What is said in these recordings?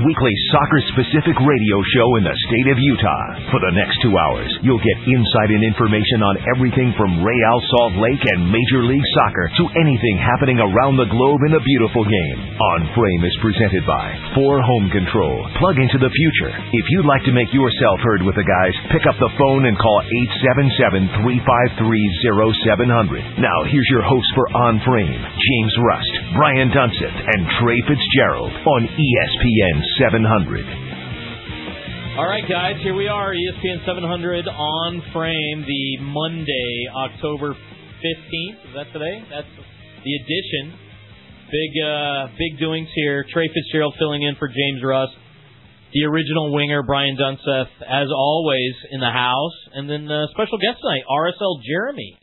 weekly soccer-specific radio show in the state of Utah. For the next 2 hours, you'll get insight and information on everything from Real Salt Lake and Major League Soccer to anything happening around the globe in the beautiful game. On Frame is presented by 4 Home Control. Plug into the future. If you'd like to make yourself heard with the guys, pick up the phone and call 877-353-0700. Now, here's your host for On Frame, James Rust, Brian Dunseth, and Trey Fitz-Gerald on ESPN 700. All right, guys, here we are, ESPN 700 On Frame, the Monday, October 15th. Is that today? That's the edition. Big doings here. Trey Fitz-Gerald filling in for James Rust. The original winger, Brian Dunseth, as always, in the house. And then special guest tonight, RSL Jeremy.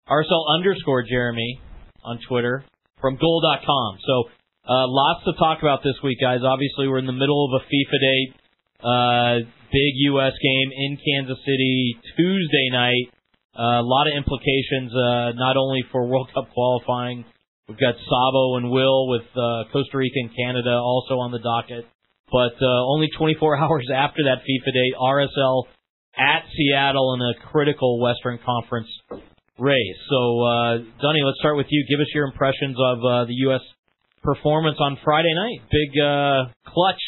RSL_Jeremy on Twitter from goal.com. So lots to talk about this week, guys. Obviously, we're in the middle of a FIFA date. Big U.S. game in Kansas City Tuesday night. A lot of implications, not only for World Cup qualifying. We've got Sabo and Will with Costa Rica and Canada also on the docket. But only 24 hours after that FIFA date, RSL at Seattle in a critical Western Conference race. So, Dunny, let's start with you. Give us your impressions of the U.S. performance on Friday night. Big clutch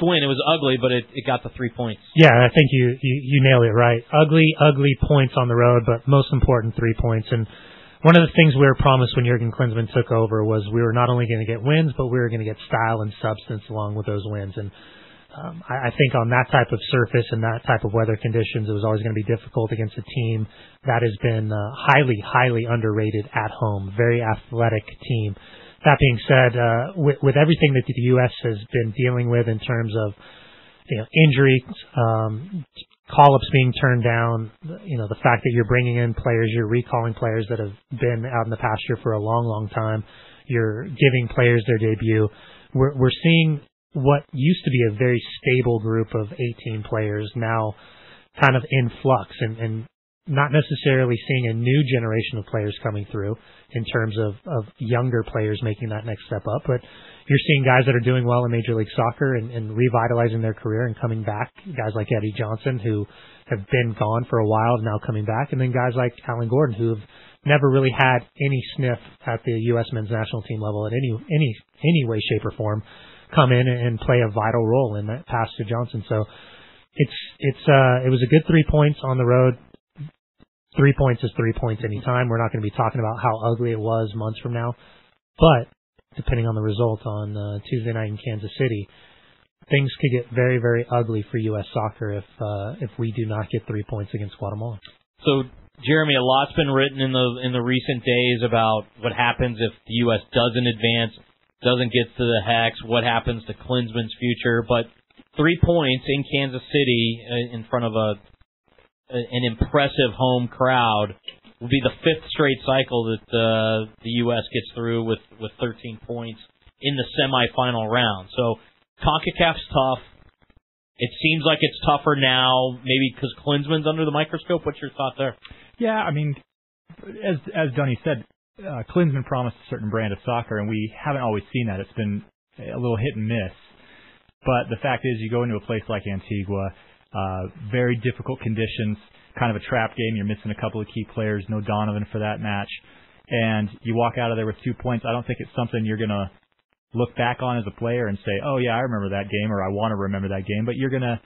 win. It was ugly, but it got the 3 points. Yeah, I think you nailed it right. Ugly points on the road, but most important 3 points. And one of the things we were promised when Jurgen Klinsmann took over was we were not only going to get wins, but we were going to get style and substance along with those wins. And I think on that type of surface and that type of weather conditions, it was always going to be difficult against a team that has been highly underrated at home, very athletic team. That being said, with everything that the U.S. has been dealing with in terms of injuries, call-ups being turned down, the fact that you're bringing in players, you're recalling players that have been out in the pasture for a long time, you're giving players their debut. We're seeing what used to be a very stable group of 18 players now kind of in flux and not necessarily seeing a new generation of players coming through in terms of younger players making that next step up. But you're seeing guys that are doing well in Major League Soccer and revitalizing their career and coming back. Guys like Eddie Johnson, who have been gone for a while, now coming back. And then guys like Alan Gordon, who have never really had any sniff at the U.S. men's national team level in any way, shape, or form, come in and play a vital role in that pass to Johnson. So it was a good 3 points on the road. 3 points is 3 points anytime. We're not going to be talking about how ugly it was months from now. But depending on the result on Tuesday night in Kansas City, things could get very, very ugly for U.S. soccer if we do not get 3 points against Guatemala. So, Jeremy, a lot's been written in the recent days about what happens if the U.S. doesn't advance, doesn't get to the Hex, what happens to Klinsmann's future. But 3 points in Kansas City in front of an impressive home crowd will be the 5th straight cycle that the U.S. gets through with 13 points in the semifinal round. So CONCACAF's tough. It seems like it's tougher now, maybe because Klinsmann's under the microscope. What's your thought there? Yeah, I mean, as Dunny said, Klinsmann promised a certain brand of soccer, and we haven't always seen that. It's been a little hit and miss. But the fact is, you go into a place like Antigua, very difficult conditions, kind of a trap game. You're missing a couple of key players, no Donovan for that match, and you walk out of there with 2 points. I don't think it's something you're going to look back on as a player and say, oh yeah, I remember that game, or I want to remember that game. But you're gonna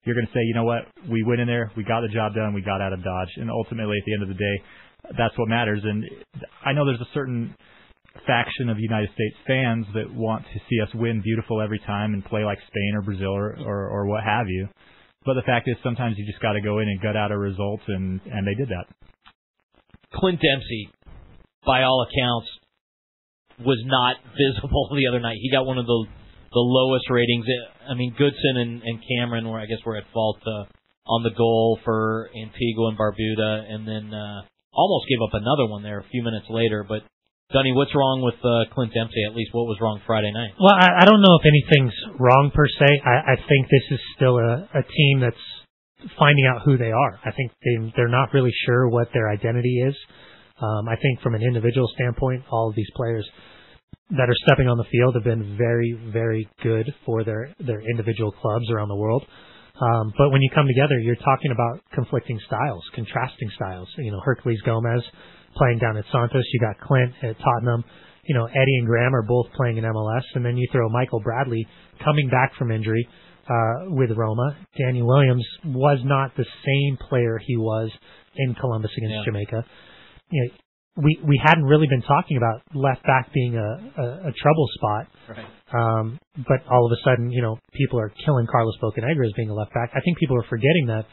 say, you know what, we went in there, we got the job done, we got out of Dodge, and ultimately at the end of the day, that's what matters. And I know there's a certain faction of United States fans that want to see us win beautiful every time and play like Spain or Brazil or what have you. But the fact is, sometimes you just got to go in and gut out a result, and they did that. Clint Dempsey, by all accounts, was not visible the other night. He got one of the lowest ratings. I mean, Goodson and Cameron were at fault on the goal for Antigua and Barbuda, and then almost gave up another one there a few minutes later. But Dunny, what's wrong with Clint Dempsey? At least what was wrong Friday night? Well, I don't know if anything's wrong per se. I think this is still a team that's finding out who they are. I think they're not really sure what their identity is. I think from an individual standpoint, all of these players that are stepping on the field have been very, very good for their individual clubs around the world. But when you come together, you're talking about conflicting styles, contrasting styles. Hercules Gomez playing down at Santos. You got Clint at Tottenham. Eddie and Graham are both playing in MLS. And then you throw Michael Bradley coming back from injury with Roma. Danny Williams was not the same player he was in Columbus against Jamaica. We hadn't really been talking about left back being a trouble spot. Right. But all of a sudden, people are killing Carlos Bocanegra as being a left back. I think people are forgetting that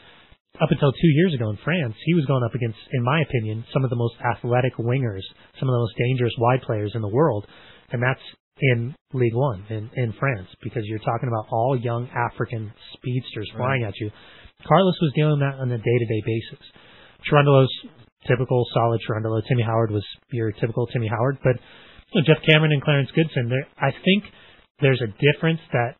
up until 2 years ago in France, he was going up against, in my opinion, some of the most athletic wingers, some of the most dangerous wide players in the world. And that's in Ligue 1 in France, because you're talking about all young African speedsters flying at you. Carlos was dealing with that on a day-to-day basis. Cherundolo's typical, solid Cherundolo. Timmy Howard was your typical Timmy Howard. But Jeff Cameron and Clarence Goodson, I think there's a difference that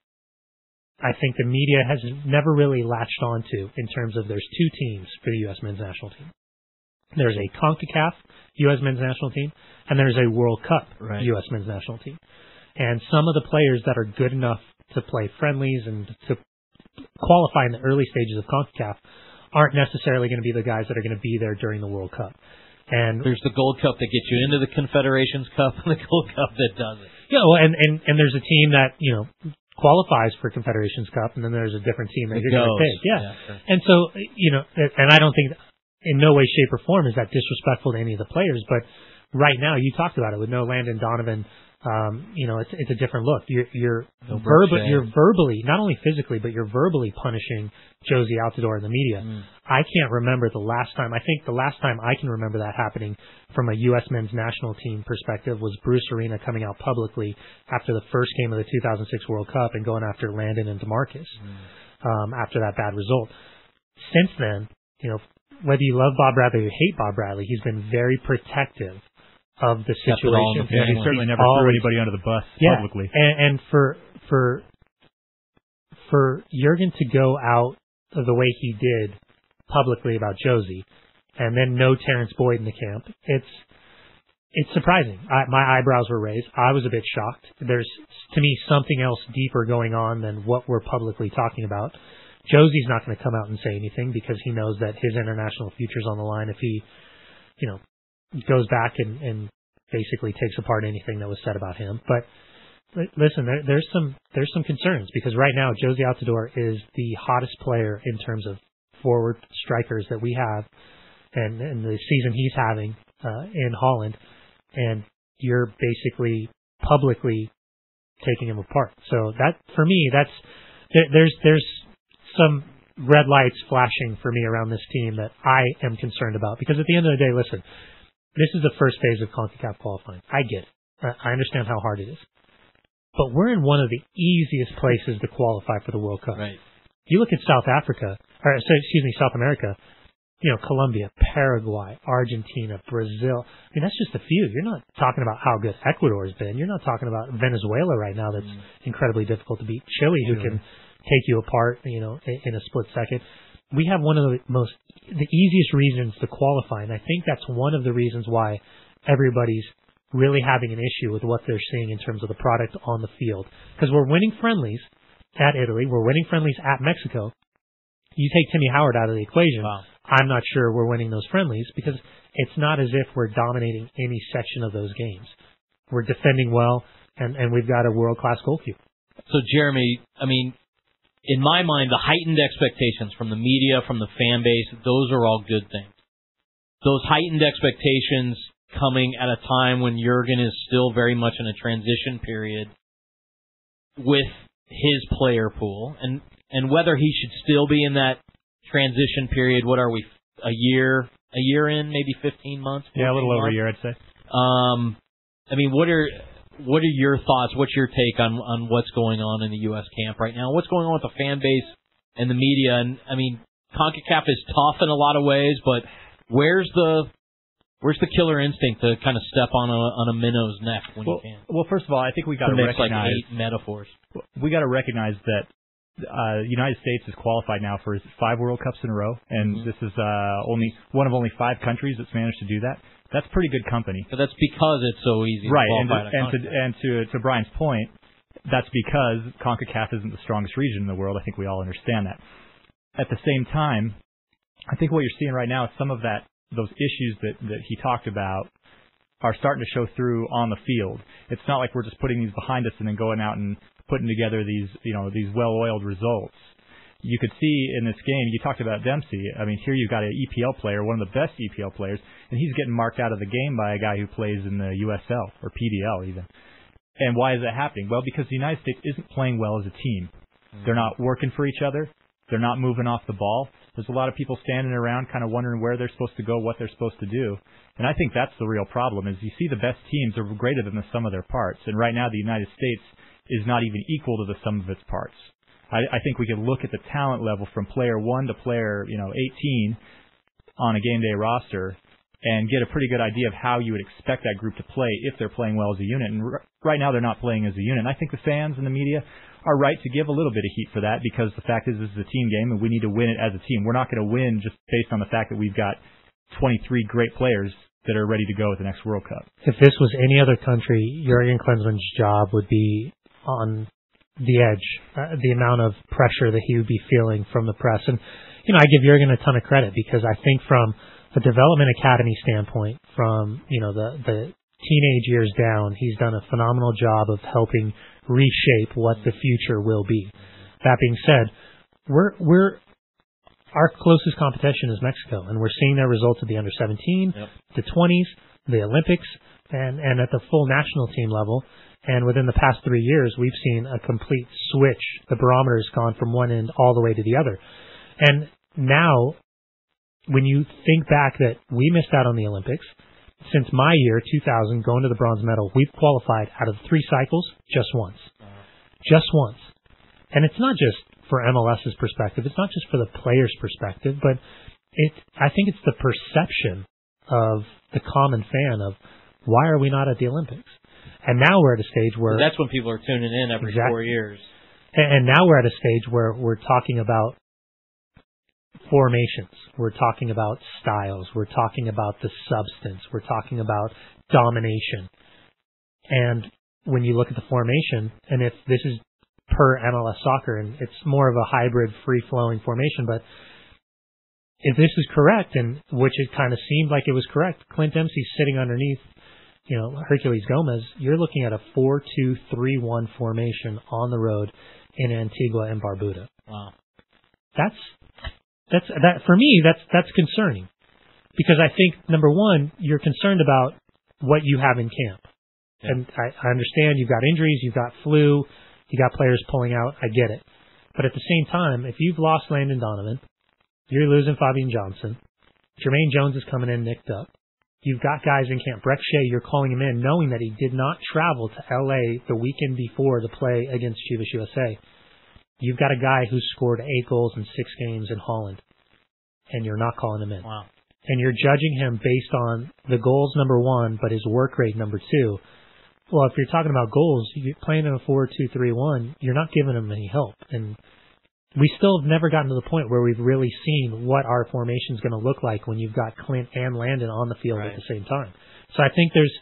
I think the media has never really latched onto in terms of there's two teams for the U.S. men's national team. There's a CONCACAF U.S. men's national team, and there's a World Cup U.S. men's national team. And some of the players that are good enough to play friendlies and to qualify in the early stages of CONCACAF aren't necessarily going to be the guys that are going to be there during the World Cup. And there's the Gold Cup that gets you into the Confederations Cup and the Gold Cup that doesn't. Yeah, well, and there's a team that, qualifies for Confederations Cup, and then there's a different team that you're going to pick. Yeah. Sure. And so, and I don't think in no way, shape, or form is that disrespectful to any of the players, but right now, you talked about it with no Landon Donovan. It's a different look. You're verbally, not only physically, but you're verbally punishing Josie Altidore in the media. I can't remember the last time. I think the last time I can remember that happening from a U.S. men's national team perspective was Bruce Arena coming out publicly after the first game of the 2006 World Cup and going after Landon and DeMarcus after that bad result. Since then, whether you love Bob Bradley or hate Bob Bradley, he's been very protective of the situation. He certainly never threw anybody under the bus publicly. And for Jurgen to go out the way he did publicly about Josie, and then no Terrence Boyd in the camp, it's surprising. My eyebrows were raised. I was a bit shocked. There's, to me, something else deeper going on than what we're publicly talking about. Josie's not going to come out and say anything because he knows that his international future's on the line if he, goes back and basically takes apart anything that was said about him. But listen, there's some concerns because right now Josie Altidore is the hottest player in terms of forward strikers that we have, and the season he's having in Holland, and you're basically publicly taking him apart. So that, for me, there's some red lights flashing for me around this team that I am concerned about, because at the end of the day, listen, this is the first phase of CONCACAF qualifying. I get it. I understand how hard it is. But we're in one of the easiest places to qualify for the World Cup. Right. You look at South America, Colombia, Paraguay, Argentina, Brazil. I mean, that's just a few. You're not talking about how good Ecuador has been. You're not talking about Venezuela right now that's incredibly difficult to beat. Chile, who can take you apart, in a split second. We have one of the easiest reasons to qualify, and I think that's one of the reasons why everybody's really having an issue with what they're seeing in terms of the product on the field. Because we're winning friendlies at Italy, we're winning friendlies at Mexico. You take Timmy Howard out of the equation, I'm not sure we're winning those friendlies because it's not as if we're dominating any section of those games. We're defending well, and we've got a world-class goalkeeper. So, Jeremy, in my mind, the heightened expectations from the media, from the fan base, those are all good things. Those heightened expectations coming at a time when Jurgen is still very much in a transition period with his player pool, and whether he should still be in that transition period. What are we, a year in, maybe 15 months? Yeah, a little over a year, I'd say. What are your thoughts? What's your take on what's going on in the U.S. camp right now? What's going on with the fan base and the media? And CONCACAF is tough in a lot of ways, but where's the killer instinct to kind of step on a minnow's neck when you can? Well, first of all, I think we got to recognize like 8 metaphors. We got to recognize that the United States has qualified now for 5 World Cups in a row, and this is one of only 5 countries that's managed to do that. That's pretty good company. But that's because it's so easy. Right, and to Brian's point, that's because CONCACAF isn't the strongest region in the world. I think we all understand that. At the same time, I think what you're seeing right now is some of those issues that he talked about are starting to show through on the field. It's not like we're just putting these behind us and then going out and putting together these well-oiled results. You could see in this game, you talked about Dempsey. I mean, here you've got an EPL player, one of the best EPL players, and he's getting marked out of the game by a guy who plays in the USL or PDL even. And why is that happening? Well, because the United States isn't playing well as a team. They're not working for each other. They're not moving off the ball. There's a lot of people standing around kind of wondering where they're supposed to go, what they're supposed to do. And I think that's the real problem is you see the best teams are greater than the sum of their parts. And right now the United States is not even equal to the sum of its parts. I think we could look at the talent level from player 1 to player 18 on a game day roster and get a pretty good idea of how you would expect that group to play if they're playing well as a unit. And right now they're not playing as a unit. And I think the fans and the media are right to give a little bit of heat for that because the fact is this is a team game and we need to win it as a team. We're not going to win just based on the fact that we've got 23 great players that are ready to go at the next World Cup. If this was any other country, Jurgen Klinsmann's job would be on the edge, the amount of pressure that he would be feeling from the press. And, I give Jurgen a ton of credit because I think from a development academy standpoint, from, the teenage years down, he's done a phenomenal job of helping reshape what the future will be. That being said, our closest competition is Mexico, and we're seeing their results at the under-17, the 20s, the Olympics, and at the full national team level. And within the past 3 years, we've seen a complete switch. The barometer has gone from one end all the way to the other. And now, when you think back that we missed out on the Olympics, since my year, 2000, going to the bronze medal, we've qualified out of 3 cycles just once. Just once. And it's not just for MLS's perspective. It's not just for the players' perspective, but I think it's the perception of the common fan of why are we not at the Olympics? And now we're at a stage where... That's when people are tuning in every 4 years. And now we're at a stage where we're talking about formations. We're talking about styles. We're talking about the substance. We're talking about domination. And when you look at the formation, and if this is per MLS soccer, and it's more of a hybrid, free-flowing formation, but if this is correct, and which it kind of seemed like it was correct, Clint Dempsey's sitting underneath Hercules Gomez, you're looking at a 4-2-3-1 formation on the road in Antigua and Barbuda. Wow. That for me, that's concerning. Because I think, number one, you're concerned about what you have in camp. Yeah. And I understand you've got injuries, you've got flu, you got players pulling out, I get it. But at the same time, if you've lost Landon Donovan, you're losing Fabian Johnson, Jermaine Jones is coming in nicked up. You've got guys in camp. Breck Shea, you're calling him in knowing that he did not travel to L.A. the weekend before to play against Chivas USA. You've got a guy who scored 8 goals in 6 games in Holland, and you're not calling him in. Wow. And you're judging him based on the goals, number 1, but his work rate, number 2. Well, if you're talking about goals, you're playing in a 4-2-3-1, you're not giving him any help. And we still have never gotten to the point where we've really seen what our formation is going to look like when you've got Clint and Landon on the field at the same time. So I think there's,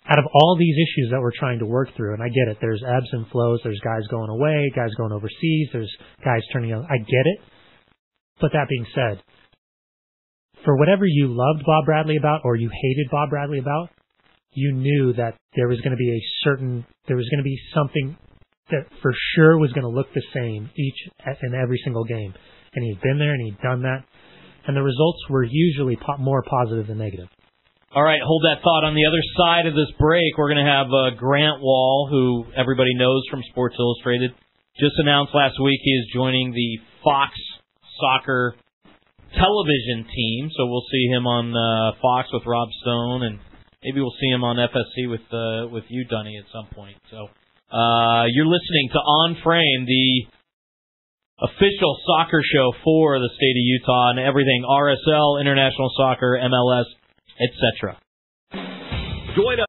out of all these issues that we're trying to work through, and I get it, there's ebbs and flows, there's guys going away, guys going overseas, there's guys turning out, I get it. But that being said, for whatever you loved Bob Bradley about or you hated Bob Bradley about, you knew that there was going to be something that for sure was going to look the same each and every single game. And he'd been there and he'd done that. And the results were usually more positive than negative. All right, hold that thought. On the other side of this break, we're going to have Grant Wahl, who everybody knows from Sports Illustrated. Just announced last week he is joining the Fox Soccer television team. So we'll see him on Fox with Rob Stone, and maybe we'll see him on FSC with you, Dunny, at some point. So you're listening to On Frame, the official soccer show for the state of Utah and everything RSL, international soccer, MLS, etc. Join us.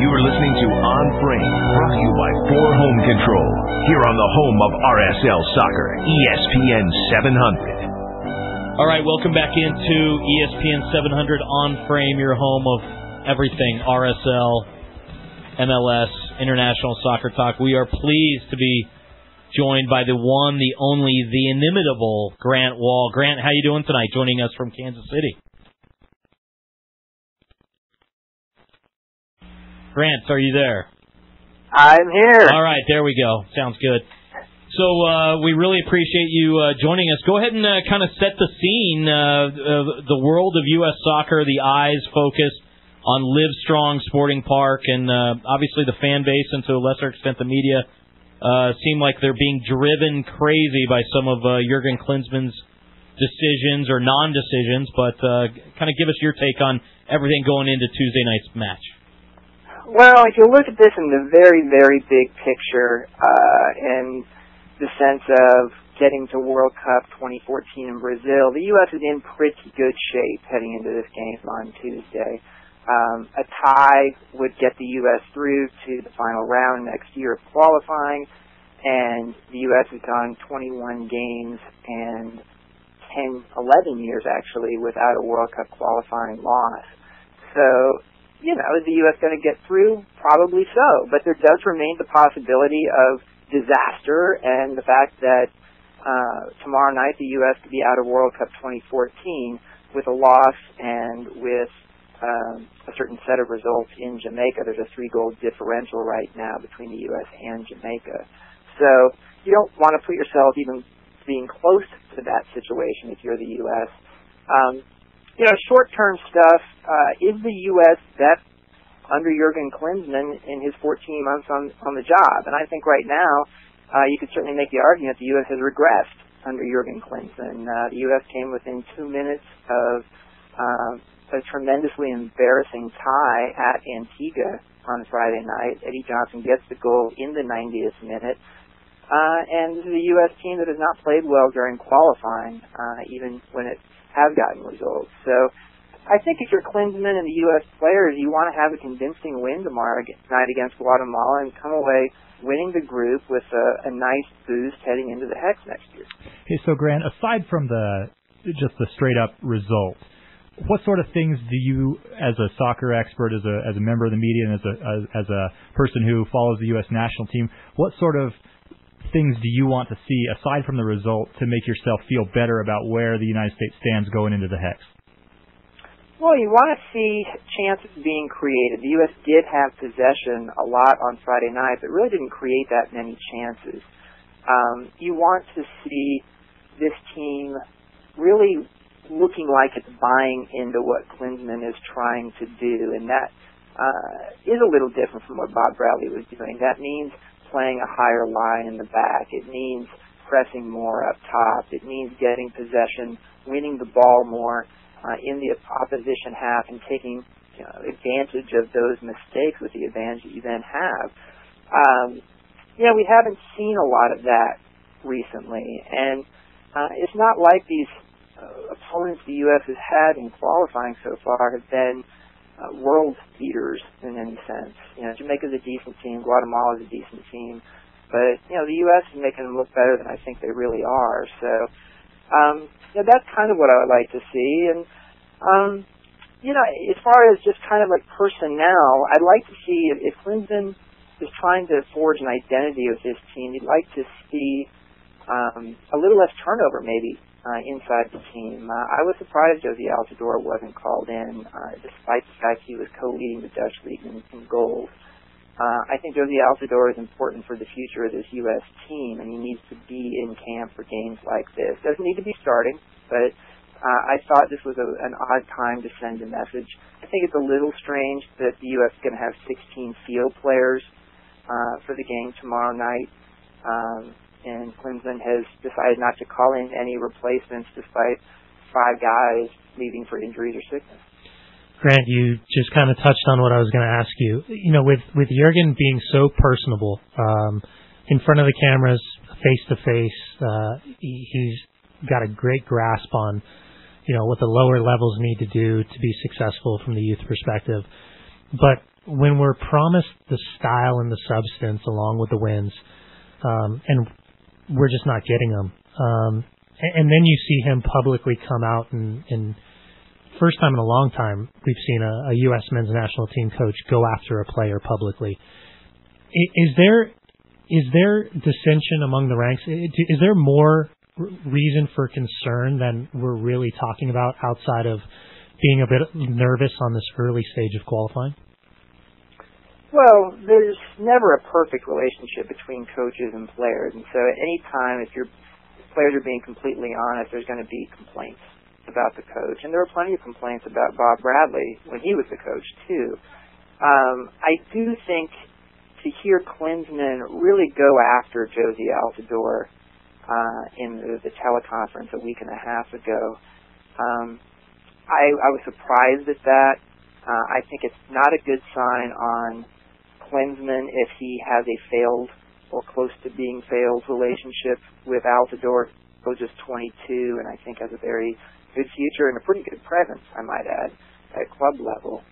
You are listening to On Frame, brought to you by 4 Home Control, here on the home of RSL Soccer, ESPN 700. All right, welcome back into ESPN 700 On Frame, your home of everything RSL, MLS, International Soccer Talk. We are pleased to be joined by the one, the only, the inimitable Grant Wahl. Grant, how you doing tonight, joining us from Kansas City? Grant, are you there? I'm here. All right, there we go. Sounds good. So we really appreciate you joining us. Go ahead and kind of set the scene. The world of U.S. soccer, the eyes focused on Livestrong Sporting Park, and obviously the fan base, and to a lesser extent the media, seem like they're being driven crazy by some of Jurgen Klinsmann's decisions or non-decisions. But kind of give us your take on everything going into Tuesday night's match. Well, if you look at this in the very, very big picture, and the sense of getting to World Cup 2014 in Brazil, the U.S. is in pretty good shape heading into this game on Tuesday. A tie would get the U.S. through to the final round next year of qualifying, and the U.S. has gone 21 games and 11 years actually without a World Cup qualifying loss. So, is the U.S. going to get through? Probably so. But there does remain the possibility of disaster, and the fact that tomorrow night the U.S. could be out of World Cup 2014 with a loss and with a certain set of results in Jamaica. There's a 3-goal differential right now between the U.S. and Jamaica. So you don't want to put yourself even being close to that situation if you're the U.S. Short-term stuff, is the U.S. best under Jurgen Klinsmann in his 14 months on the job? And I think right now you could certainly make the argument the U.S. has regressed under Jurgen Klinsmann. The U.S. came within 2 minutes of a tremendously embarrassing tie at Antigua on Friday night. Eddie Johnson gets the goal in the 90th minute. And this is a U.S. team that has not played well during qualifying, even when it has gotten results. So I think if you're Klinsmann and the U.S. players, you want to have a convincing win tomorrow night against Guatemala and come away winning the group with a nice boost heading into the Hex next year. Okay, so Grant, aside from just the straight-up result, what sort of things do you, as a soccer expert, as a member of the media, and as a person who follows the U.S. national team, what sort of things do you want to see, aside from the result, to make yourself feel better about where the United States stands going into the Hex? Well, you want to see chances being created. The U.S. did have possession a lot on Friday night, but really didn't create that many chances. You want to see this team really looking like it's buying into what Klinsmann is trying to do, and that is a little different from what Bob Bradley was doing. That means playing a higher line in the back. It means pressing more up top. It means getting possession, winning the ball more in the opposition half, and taking advantage of those mistakes with the advantage that you then have. We haven't seen a lot of that recently, and it's not like these opponents the U.S. has had in qualifying so far have been world beaters in any sense. Jamaica's a decent team, Guatemala's a decent team, but the U.S. is making them look better than I think they really are. So that's kind of what I would like to see. And as far as just kind of like personnel, I'd like to see if Klinsmann is trying to forge an identity with his team, you'd like to see a little less turnover maybe inside the team. I was surprised Josie Altidore wasn't called in, despite the fact he was co-leading the Dutch league in goals. I think Josie Altidore is important for the future of this U.S. team, and he needs to be in camp for games like this. Doesn't need to be starting, but I thought this was an odd time to send a message. I think it's a little strange that the U.S. is going to have 16 field players for the game tomorrow night. And Klinsmann has decided not to call in any replacements despite 5 guys leaving for injuries or sickness. Grant, you just kind of touched on what I was going to ask you. With Jurgen being so personable, in front of the cameras, face-to-face, he's got a great grasp on, what the lower levels need to do to be successful from the youth perspective. But when we're promised the style and the substance along with the wins, and we're just not getting them. And then you see him publicly come out and first time in a long time we've seen a U.S. men's national team coach go after a player publicly. Is there dissension among the ranks? Is there more reason for concern than we're really talking about outside of being a bit nervous on this early stage of qualifying? Well, there's never a perfect relationship between coaches and players, and so at any time, if your players are being completely honest, there's going to be complaints about the coach, and there were plenty of complaints about Bob Bradley when he was the coach too. I do think to hear Klinsmann really go after Josie Altidore in the teleconference a week and a half ago, I was surprised at that. I think it's not a good sign on Klinsmann if he has a failed or close to being failed relationship with Altidore, who's just 22 and I think has a very good future and a pretty good presence, I might add, at club level.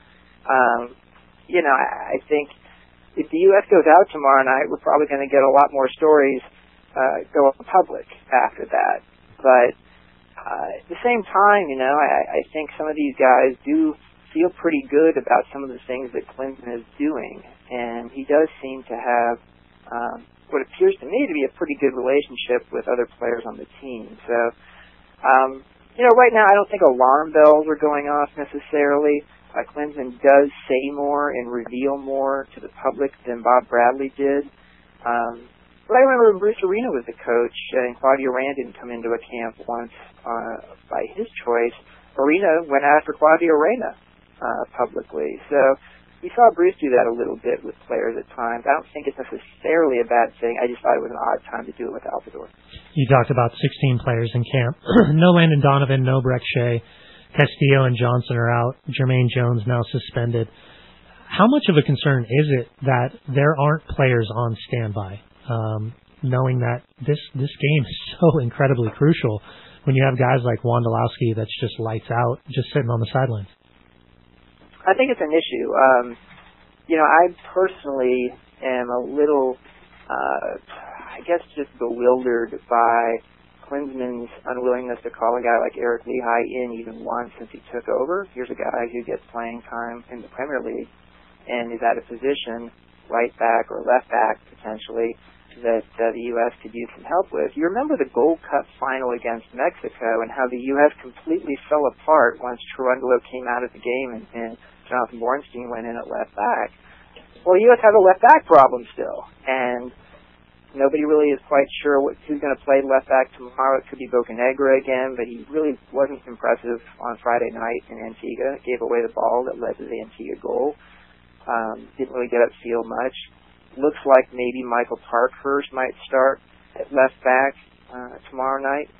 I think if the U.S. goes out tomorrow night, we're probably going to get a lot more stories go public after that. But at the same time, I think some of these guys do feel pretty good about some of the things that Klinsmann is doing, and he does seem to have what appears to me to be a pretty good relationship with other players on the team. So, right now I don't think alarm bells are going off necessarily. Klinsmann does say more and reveal more to the public than Bob Bradley did. But I remember when Bruce Arena was the coach and Claudio Rand didn't come into a camp once by his choice. Arena went after Claudio Reyna publicly. So we saw Bruce do that a little bit with players at times. I don't think it's necessarily a bad thing. I just thought it was an odd time to do it with Altidore. You talked about 16 players in camp. No Landon Donovan, no Breck Shea. Castillo and Johnson are out. Jermaine Jones now suspended. How much of a concern is it that there aren't players on standby, knowing that this game is so incredibly crucial when you have guys like Wondolowski that's just lights out, just sitting on the sidelines? I think it's an issue. I personally am a little, just bewildered by Klinsmann's unwillingness to call a guy like Eric Lehigh in even once since he took over. Here's a guy who gets playing time in the Premier League and is at a position, right back or left back potentially, that the U.S. could use some help with. You remember the Gold Cup final against Mexico and how the U.S. completely fell apart once Cherundolo came out of the game and Jonathan Bornstein went in at left back. Well, the U.S. has a left back problem still, and nobody really is quite sure who's going to play left back tomorrow. It could be Bocanegra again, but he really wasn't impressive on Friday night in Antigua. Gave away the ball that led to the Antigua goal. Didn't really get upfield much. Looks like maybe Michael Parkhurst might start at left back tomorrow night.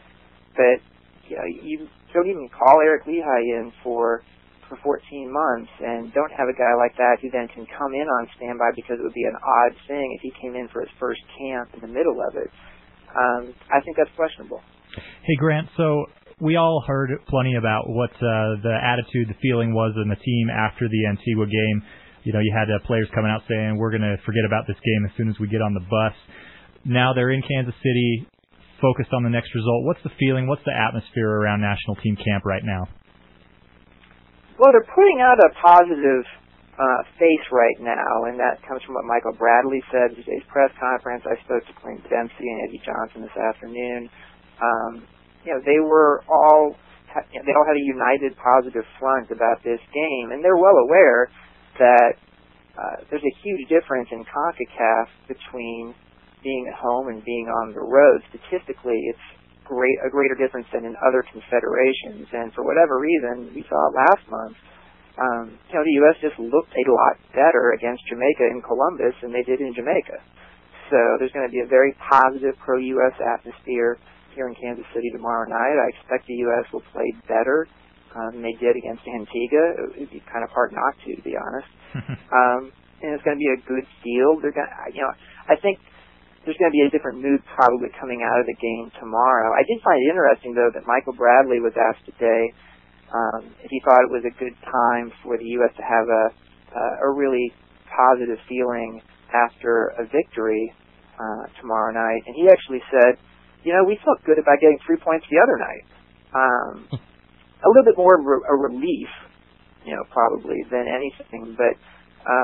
But you don't even call Eric Lehigh in for 14 months and don't have a guy like that who then can come in on standby, because it would be an odd thing if he came in for his first camp in the middle of it. I think that's questionable. Hey, Grant, so we all heard plenty about what the attitude, the feeling was in the team after the Antigua game. You had players coming out saying, we're going to forget about this game as soon as we get on the bus. Now they're in Kansas City, focused on the next result. What's the feeling? What's the atmosphere around national team camp right now? Well, they're putting out a positive face right now, and that comes from what Michael Bradley said at today's press conference. I spoke to Clint Dempsey and Eddie Johnson this afternoon. They all had a united positive front about this game, and they're well aware that there's a huge difference in CONCACAF between being at home and being on the road. Statistically, it's a greater difference than in other confederations, and for whatever reason, we saw it last month. The U.S. just looked a lot better against Jamaica in Columbus than they did in Jamaica. So there's going to be a very positive pro-U.S. atmosphere here in Kansas City tomorrow night. I expect the U.S. will play better than they did against Antigua. It'd be kind of hard not to be honest. And it's going to be a good field. I think there's going to be a different mood probably coming out of the game tomorrow. I did find it interesting, though, that Michael Bradley was asked today if he thought it was a good time for the U.S. to have a a really positive feeling after a victory tomorrow night. And he actually said, we felt good about getting 3 points the other night. A little bit more of a relief, probably, than anything. But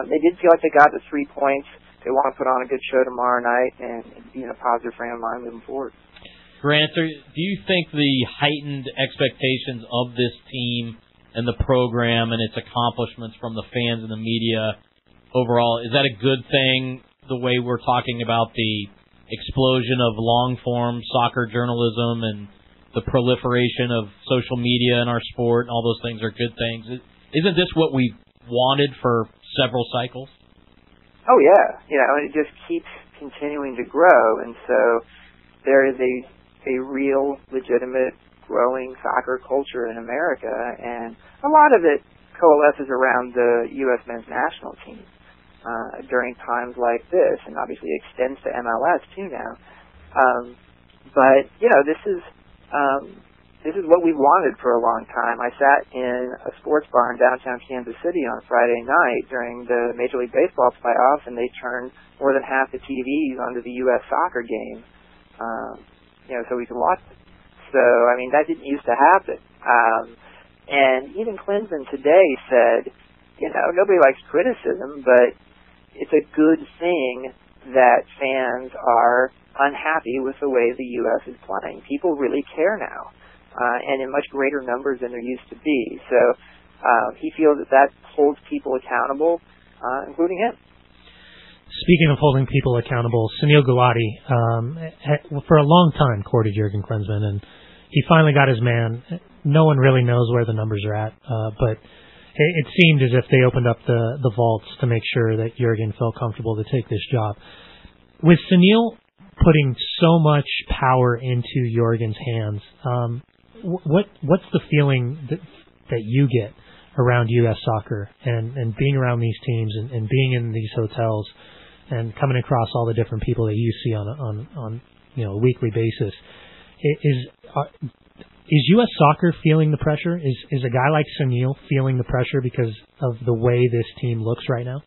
they did feel like they got the 3 points. They want to put on a good show tomorrow night and be in a positive frame of mind moving forward. Grant, do you think the heightened expectations of this team and the program and its accomplishments from the fans and the media overall, is that a good thing, the way we're talking about the explosion of long-form soccer journalism and the proliferation of social media in our sport and all those things are good things? Isn't this what we wanted for several cycles? Oh, yeah. It just keeps continuing to grow, and so there is a real, legitimate, growing soccer culture in America, and a lot of it coalesces around the U.S. men's national team during times like this, and obviously extends to MLS too now. But this is what we've wanted for a long time. I sat in a sports bar in downtown Kansas City on Friday night during the Major League Baseball playoffs, and they turned more than half the TVs onto the U.S. soccer game, so we could watch it. So, that didn't used to happen. And even Klinsmann today said, nobody likes criticism, but it's a good thing that fans are unhappy with the way the U.S. is playing. People really care now, and in much greater numbers than there used to be. So he feels that holds people accountable, including him. Speaking of holding people accountable, Sunil Gulati, for a long time, courted Jurgen Klinsmann, and he finally got his man. No one really knows where the numbers are at, but it seemed as if they opened up the vaults to make sure that Jurgen felt comfortable to take this job. With Sunil putting so much power into Jurgen's hands, what's the feeling that you get around U.S. soccer and being around these teams and being in these hotels and coming across all the different people that you see on a weekly basis? Is U.S. soccer feeling the pressure? Is a guy like Sunil feeling the pressure because of the way this team looks right now?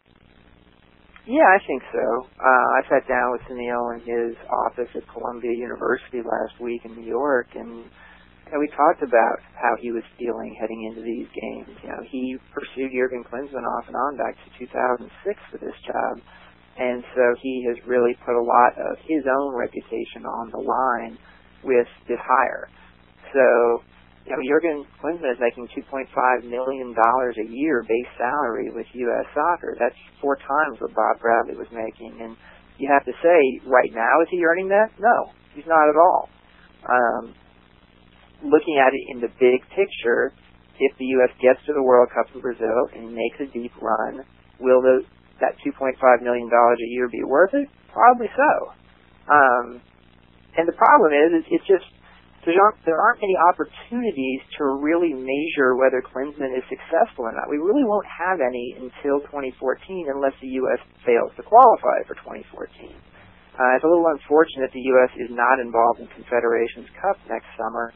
Yeah, I think so. I sat down with Sunil in his office at Columbia University last week in New York, and we talked about how he was feeling heading into these games. He pursued Jurgen Klinsmann off and on back to 2006 for this job, and so he has really put a lot of his own reputation on the line with this hire. So, Jurgen Klinsmann is making $2.5 million a year base salary with U.S. Soccer. That's 4 times what Bob Bradley was making. And you have to say, right now, is he earning that? No, he's not at all. Looking at it in the big picture, if the U.S. gets to the World Cup in Brazil and makes a deep run, will that $2.5 million a year be worth it? Probably so. And the problem is it's just there aren't any opportunities to really measure whether Klinsmann is successful or not. We really won't have any until 2014 unless the U.S. fails to qualify for 2014. It's a little unfortunate the U.S. is not involved in Confederations Cup next summer.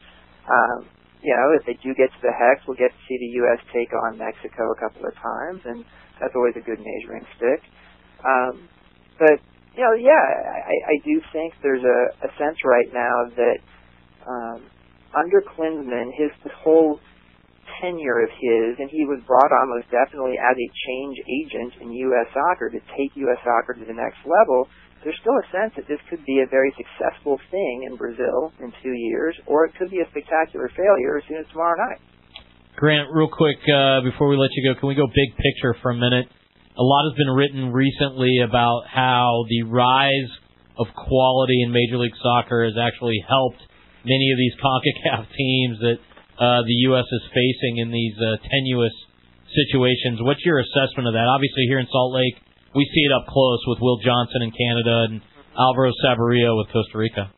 If they do get to the Hex, we'll get to see the U.S. take on Mexico a couple of times, and that's always a good measuring stick. But I do think there's a sense right now that under Klinsmann, this whole tenure of his, and he was brought on most definitely as a change agent in U.S. soccer to take U.S. soccer to the next level, there's still a sense that this could be a very successful thing in Brazil in 2 years, or it could be a spectacular failure as soon as tomorrow night. Grant, real quick, before we let you go, can we go big picture for a minute? A lot has been written recently about how the rise of quality in Major League Soccer has actually helped many of these CONCACAF teams that the U.S. is facing in these tenuous situations. What's your assessment of that? Obviously, here in Salt Lake, we see it up close with Will Johnson in Canada and Alvaro Saborio with Costa Rica.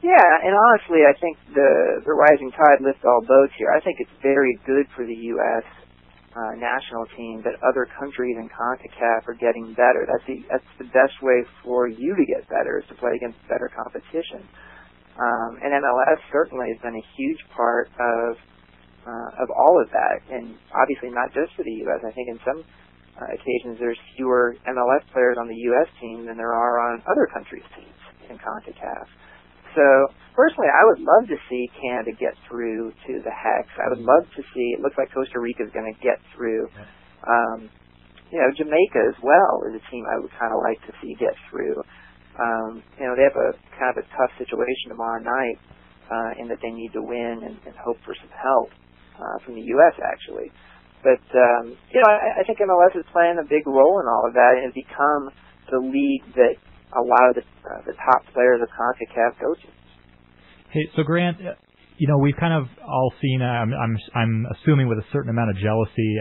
Yeah, and honestly, I think the rising tide lifts all boats here. I think it's very good for the U.S. National team that other countries in CONCACAF are getting better. That's the best way for you to get better, is to play against better competition. And MLS certainly has been a huge part of of all of that, and obviously not just for the U.S. I think in some occasions there's fewer MLS players on the U.S. team than there are on other countries' teams in CONCACAF. So personally, I would love to see Canada get through to the Hex. I would love to see. It looks like Costa Rica is going to get through. Jamaica as well is a team I would kind of like to see get through. They have a kind of a tough situation tomorrow night in that they need to win and hope for some help from the U.S. actually. But, I think MLS is playing a big role in all of that and has become the league that a lot of the top players of CONCACAF go to. Hey, so Grant, we've kind of all seen, I'm assuming with a certain amount of jealousy,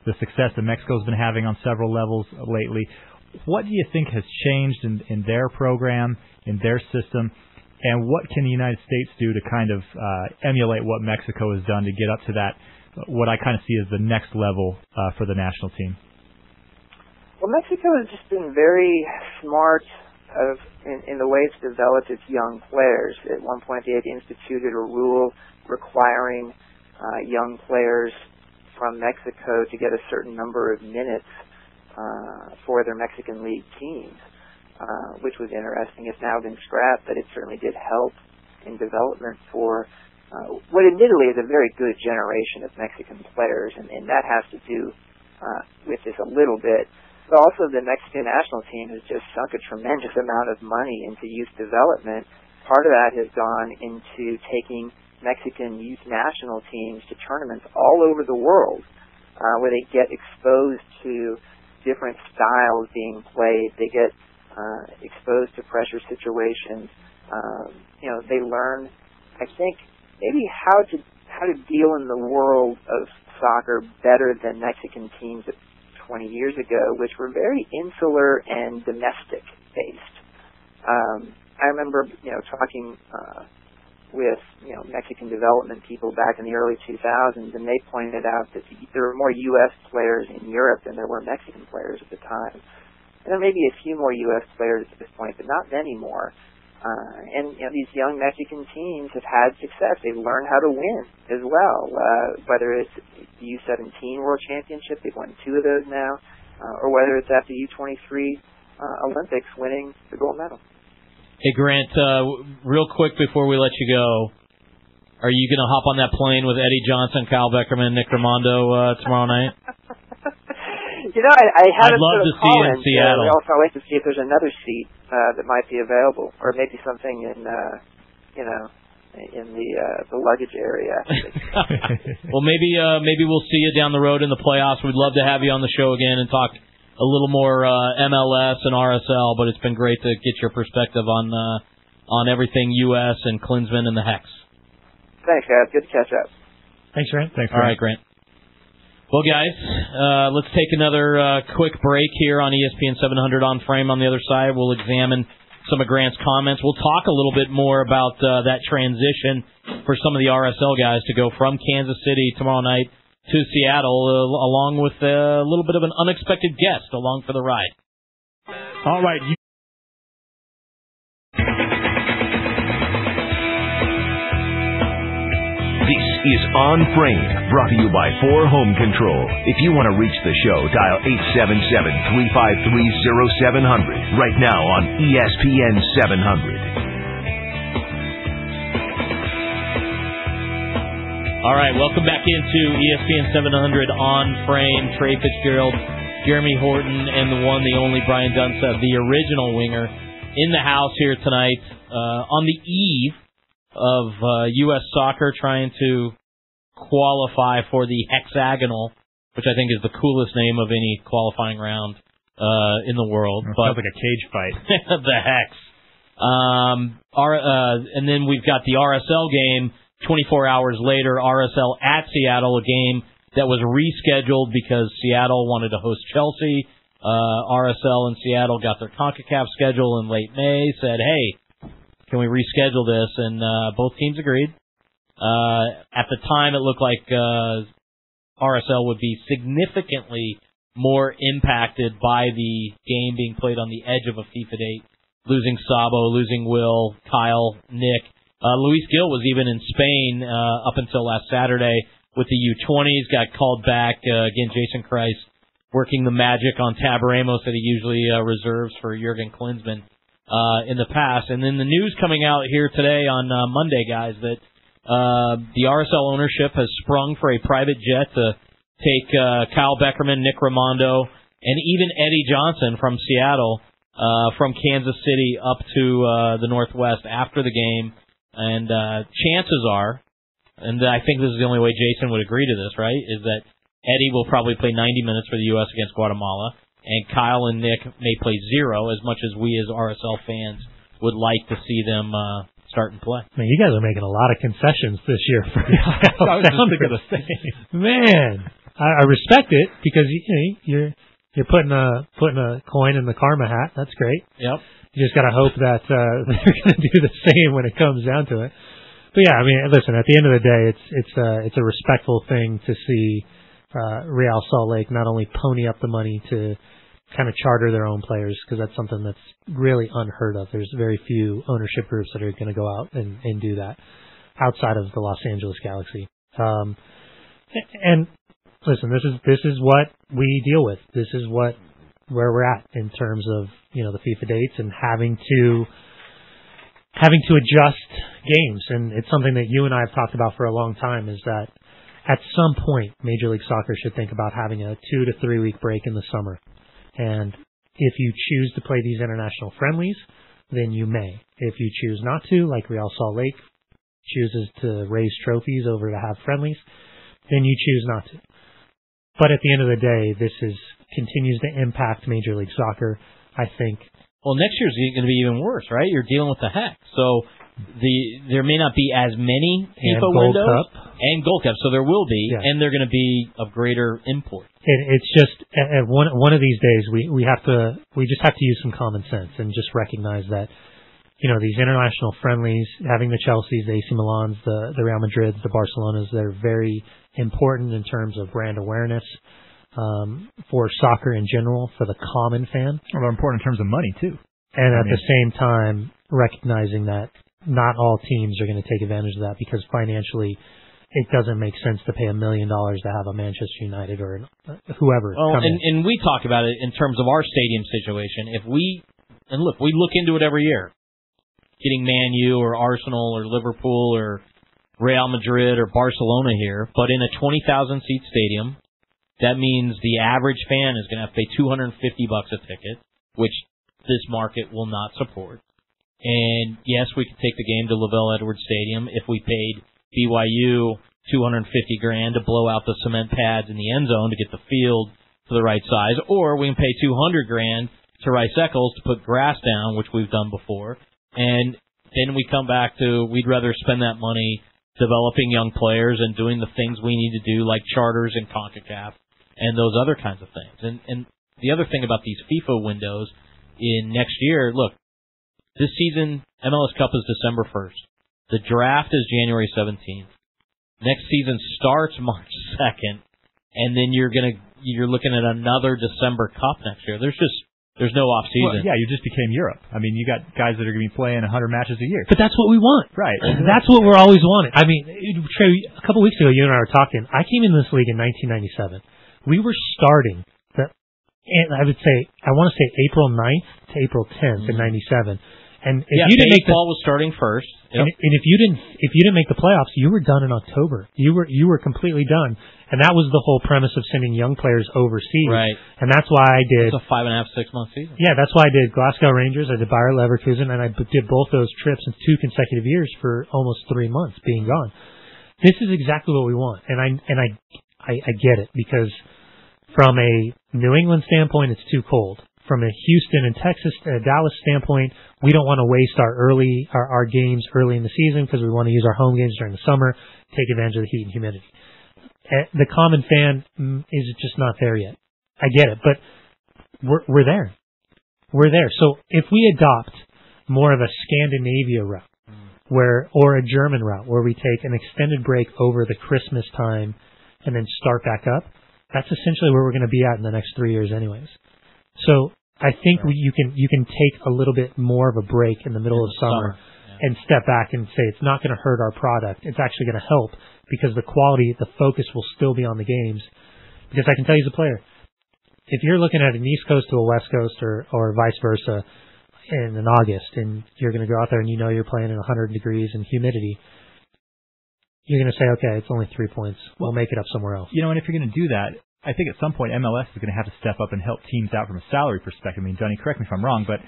the success that Mexico's been having on several levels lately. What do you think has changed in their program, in their system, and what can the United States do to kind of emulate what Mexico has done to get up to that, what I kind of see as the next level for the national team? Well, Mexico has just been very smart in the way it's developed its young players. At one point, they had instituted a rule requiring young players from Mexico to get a certain number of minutes for their Mexican League teams, which was interesting. It's now been scrapped, but it certainly did help in development for what admittedly is a very good generation of Mexican players, and that has to do with this a little bit. But also the Mexican national team has just sunk a tremendous amount of money into youth development. Part of that has gone into taking Mexican youth national teams to tournaments all over the world where they get exposed to different styles being played. They get exposed to pressure situations. They learn, I think, maybe how to deal in the world of soccer better than Mexican teams 20 years ago, which were very insular and domestic based. I remember, talking with Mexican development people back in the early 2000s, and they pointed out that there were more U.S. players in Europe than there were Mexican players at the time. And there may be a few more U.S. players at this point, but not many more. And these young Mexican teams have had success. They've learned how to win as well. Whether it's the U17 World Championship, they've won 2 of those now, or whether it's after U23 Olympics winning the gold medal. Hey Grant, real quick before we let you go, are you going to hop on that plane with Eddie Johnson, Kyle Beckerman, Nick Raimondo tomorrow night? I'd love to see you in Seattle. Also, I'd like to see if there's another seat that might be available, or maybe something in the luggage area. Well, maybe we'll see you down the road in the playoffs. We'd love to have you on the show again and talk a little more MLS and RSL. But it's been great to get your perspective on everything U.S. and Klinsmann and the Hex. Thanks, guys. Good to catch up. Thanks, Grant. All right, Grant. Well, guys, let's take another quick break here on ESPN 700 On Frame. On the other side, we'll examine some of Grant's comments. We'll talk a little bit more about that transition for some of the RSL guys to go from Kansas City tomorrow night to Seattle, along with a little bit of an unexpected guest along for the ride. All right. This is On Frame, brought to you by 4 Home Control. If you want to reach the show, dial 877-353-0700 right now on ESPN 700. All right, welcome back into ESPN 700 On Frame. Trey Fitz-Gerald, Jeremy Horton, and the one, the only Brian Dunseth, the original winger, in the house here tonight on the eve of U.S. soccer trying to qualify for the hexagonal, which I think is the coolest name of any qualifying round in the world. Sounds like a cage fight. The Hex. And then we've got the RSL game 24 hours later, RSL at Seattle, a game that was rescheduled because Seattle wanted to host Chelsea. RSL and Seattle got their CONCACAF schedule in late May, said, hey, can we reschedule this? And both teams agreed. At the time, it looked like RSL would be significantly more impacted by the game being played on the edge of a FIFA date, losing Sabo, losing Will, Kyle, Nick. Luis Gil was even in Spain up until last Saturday with the U20s, got called back. Again, Jason Kreis working the magic on Tab Ramos that he usually reserves for Jurgen Klinsmann in the past. And then the news coming out here today on Monday, guys, that the RSL ownership has sprung for a private jet to take Kyle Beckerman, Nick Raimondo, and even Eddie Johnson from Seattle, from Kansas City up to the Northwest after the game. And chances are, and I think this is the only way Jason would agree to this, right, is that Eddie will probably play 90 minutes for the U.S. against Guatemala, and Kyle and Nick may play 0, as much as we as RSL fans would like to see them start and play. Man, you guys are making a lot of concessions this year for I was just thinking the same. Man, I respect it because you're putting a coin in the karma hat. That's great. Yep. You just got to hope that they're going to do the same when it comes down to it. But yeah, I mean, listen. At the end of the day, it's a respectful thing to see Real Salt Lake not only pony up the money to kind of charter their own players, because that's something that's really unheard of. There's very few ownership groups that are going to go out and do that outside of the Los Angeles Galaxy. And listen, this is what we deal with. This is where we're at in terms of the FIFA dates and having to adjust games. And it's something that you and I have talked about for a long time, is that at some point Major League Soccer should think about having a 2 to 3 week break in the summer. And if you choose to play these international friendlies, then you may. If you choose not to, like Real Salt Lake chooses to raise trophies over to have friendlies, then you choose not to. But at the end of the day, this continues to impact Major League Soccer, I think. Well, next year's going to be even worse, right? You're dealing with the heck. So there may not be as many FIFA windows and Gold Cup, so there will be, and they're going to be of greater import. It's just at one of these days we just have to use some common sense and just recognize that these international friendlies, having the Chelseas, the AC Milans, the Real Madrids, the Barcelonas, they're very important in terms of brand awareness for soccer in general, for the common fan. Well, they're important in terms of money too. And at the same time, recognizing that not all teams are going to take advantage of that, because financially it doesn't make sense to pay $1 million to have a Manchester United or whoever. Well, and we talk about it in terms of our stadium situation. We look into it every year, getting Man U or Arsenal or Liverpool or Real Madrid or Barcelona here, but in a 20,000 seat stadium, that means the average fan is going to have to pay $250 a ticket, which this market will not support. And yes, we could take the game to LaVelle Edwards Stadium if we paid BYU $250,000 to blow out the cement pads in the end zone to get the field to the right size, or we can pay $200,000 to Rice Eccles to put grass down, which we've done before. And then we come back to we'd rather spend that money developing young players and doing the things we need to do, like charters and CONCACAF and those other kinds of things. And the other thing about these FIFA windows in next year, look, this season MLS Cup is December 1st. The draft is January 17th. Next season starts March 2nd, and then you're looking at another December Cup next year. There's no off season. Well, yeah, you just became Europe. I mean, you got guys that are going to be playing 100 matches a year. But that's what we want. Right. That's what we're always wanting. I mean, Trey, a couple weeks ago, you and I were talking. I came in this league in 1997. We were starting, I want to say April 9th to April 10th in 97. And if you didn't make baseball was starting first. Yep. And if you didn't make the playoffs, you were done in October. You were completely done. And that was the whole premise of sending young players overseas. Right. And that's why I did. It's a 5.5, 6 month season. Yeah, that's why I did Glasgow Rangers, I did Bayer Leverkusen, and I did both those trips in 2 consecutive years for almost 3 months being gone. This is exactly what we want. And I get it, because from a New England standpoint, it's too cold. From a Houston and Texas, Dallas standpoint, we don't want to waste our games early in the season because we want to use our home games during the summer, take advantage of the heat and humidity. The common fan is just not there yet. I get it, but we're there. We're there. So if we adopt more of a Scandinavia route, or a German route, where we take an extended break over the Christmas time and then start back up, that's essentially where we're going to be at in the next 3 years, anyways. So I think you can take a little bit more of a break in the middle of summer and step back and say it's not going to hurt our product. It's actually going to help, because the quality, the focus will still be on the games. Because I can tell you as a player, if you're looking at an East Coast to a West Coast or vice versa in August, and you're going to go out there and you're playing in 100 degrees and humidity, you're going to say, okay, it's only 3 points. We'll make it up somewhere else. And if you're going to do that, I think at some point MLS is going to have to step up and help teams out from a salary perspective. I mean, Johnny, correct me if I'm wrong, but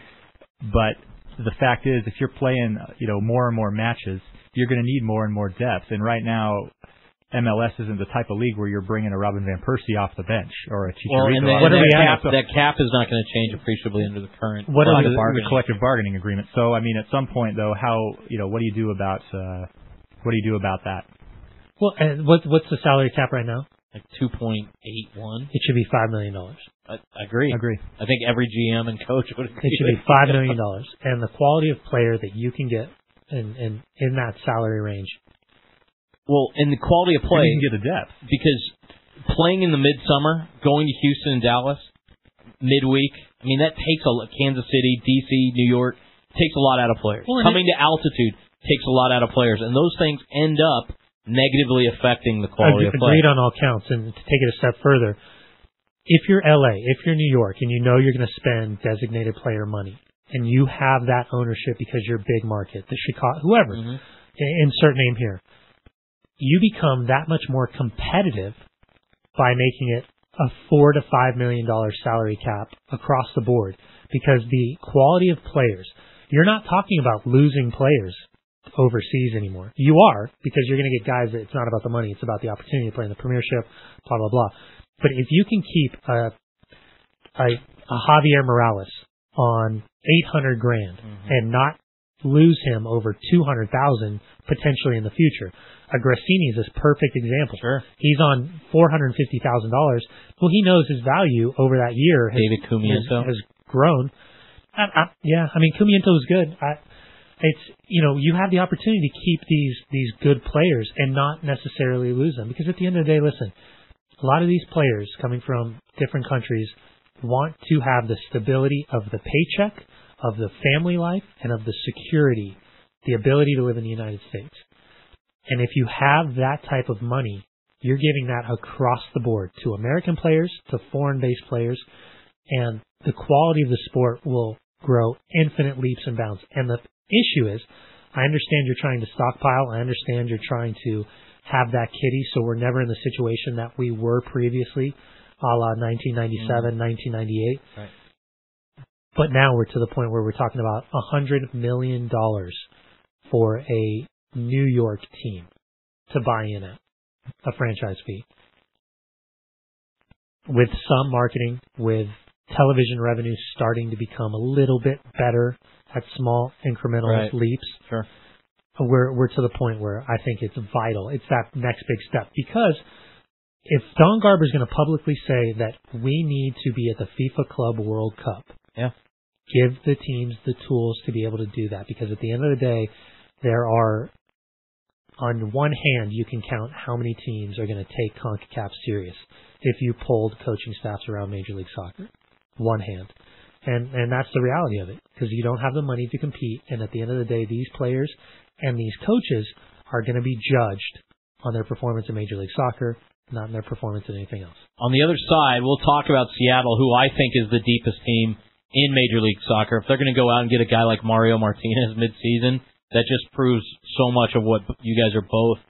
the fact is, if you're playing, more and more matches, you're going to need more and more depth. And right now, MLS isn't the type of league where you're bringing a Robin Van Persie off the bench or a Chicharito. That cap is not going to change appreciably under the current collective bargaining agreement. So, I mean, at some point, though, what do you do about that? Well, and what's the salary cap right now? Like 2.81. It should be $5 million. I agree. I think every GM and coach would agree. It should be $5 million. And the quality of player that you can get in that salary range. Well, and the quality of play. You can get the depth. Because playing in the midsummer, going to Houston and Dallas, midweek, I mean, that takes Kansas City, D.C., New York, takes a lot out of players. Well, coming to altitude takes a lot out of players. And those things end up negatively affecting the quality of play. Agreed on all counts. And to take it a step further, if you're LA, if you're New York, and you're going to spend designated player money, and you have that ownership because you're big market, the Chicago, whoever, insert name here, you become that much more competitive by making it a $4 to $5 million salary cap across the board, because the quality of players, you're not talking about losing players overseas anymore. You are, because you're going to get guys that it's not about the money, it's about the opportunity to play in the Premiership, blah, blah, blah. But if you can keep a Javier Morales on $800,000 and not lose him over $200,000 potentially in the future. Grassini is this perfect example. Sure. He's on $450,000. Well, he knows his value over that year has grown. Yeah, I mean, Cumiento is good. You have the opportunity to keep these good players and not necessarily lose them, because at the end of the day, listen, a lot of these players coming from different countries want to have the stability of the paycheck, of the family life, and of the security, the ability to live in the United States. And if you have that type of money, you're giving that across the board to American players, to foreign-based players, and the quality of the sport will grow infinite leaps and bounds. And the issue is, I understand you're trying to stockpile. I understand you're trying to have that kitty so we're never in the situation that we were previously, a la 1997, 1998. Right. But now we're to the point where we're talking about $100 million for a New York team to buy in at a franchise fee. With some marketing, with television revenue starting to become a little bit better at small incremental leaps. Sure. We're to the point where I think it's vital. It's that next big step. Because if Don Garber is going to publicly say that we need to be at the FIFA Club World Cup, give the teams the tools to be able to do that. Because at the end of the day, there are, on one hand, you can count how many teams are going to take CONCACAF serious if you polled coaching staffs around Major League Soccer. One hand. And that's the reality of it, because you don't have the money to compete, and at the end of the day, these players and these coaches are going to be judged on their performance in Major League Soccer, not in their performance in anything else. On the other side, we'll talk about Seattle, who I think is the deepest team in Major League Soccer. If they're going to go out and get a guy like Mario Martinez midseason, that just proves so much of what you guys are both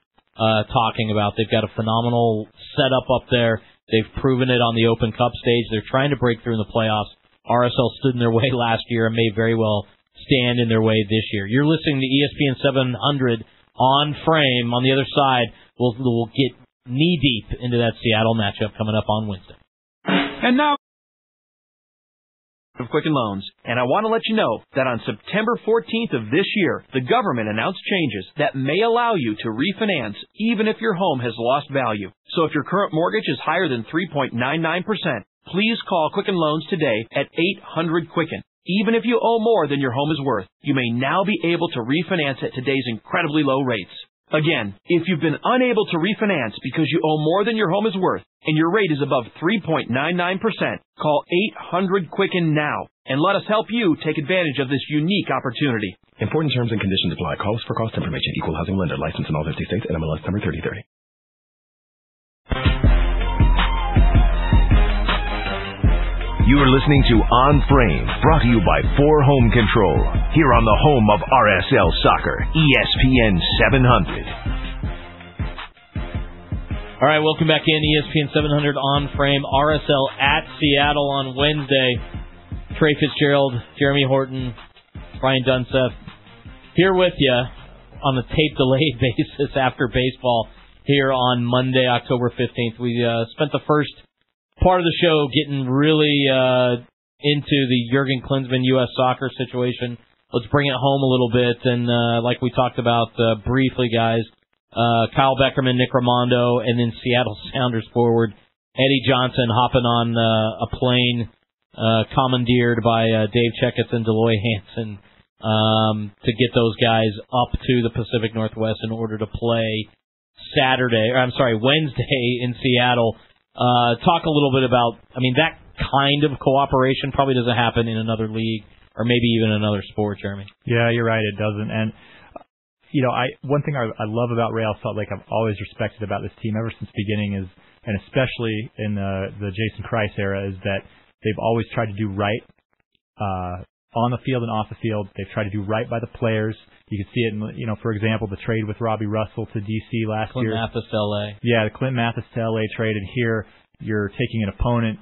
talking about. They've got a phenomenal setup up there. They've proven it on the Open Cup stage. They're trying to break through in the playoffs. RSL stood in their way last year and may very well stand in their way this year. You're listening to ESPN 700 on Frame. On the other side, we'll get knee-deep into that Seattle matchup coming up on Wednesday. And now, of Quicken Loans, and I want to let you know that on September 14th of this year, the government announced changes that may allow you to refinance even if your home has lost value. So if your current mortgage is higher than 3.99%, please call Quicken Loans today at 800-QUICKEN. Even if you owe more than your home is worth, you may now be able to refinance at today's incredibly low rates. Again, if you've been unable to refinance because you owe more than your home is worth and your rate is above 3.99%, call 800-QUICKEN now and let us help you take advantage of this unique opportunity. Important terms and conditions apply. Call us for cost information. Equal housing lender. License in all 50 states. NMLS number 3030. You're listening to On Frame, brought to you by 4 Home Control, here on the home of RSL Soccer, ESPN 700. All right, welcome back in, ESPN 700 On Frame, RSL at Seattle on Wednesday. Trey Fitz-Gerald, Jeremy Horton, Brian Dunseth, here with you on the tape-delayed basis after baseball here on Monday, October 15th. We spent the first part of the show getting really into the Jurgen Klinsmann U.S. soccer situation. Let's bring it home a little bit. And like we talked about briefly, guys, Kyle Beckerman, Nick Raimondo, and then Seattle Sounders forward Eddie Johnson hopping on a plane commandeered by Dave Checketts and Deloy Hansen to get those guys up to the Pacific Northwest in order to play Wednesday in Seattle. Talk a little bit about, that kind of cooperation probably doesn't happen in another league or maybe even another sport, Jeremy. Yeah, you're right, it doesn't. And, one thing I love about Real Salt Lake, I've always respected about this team ever since the beginning is, and especially in the Jason Kreis era, is that they've always tried to do right on the field and off the field. They've tried to do right by the players. You can see it in, for example, the trade with Robbie Russell to D.C. last year. Clint Mathis to L.A. Yeah, the Clint Mathis to L.A. trade. And here you're taking an opponent,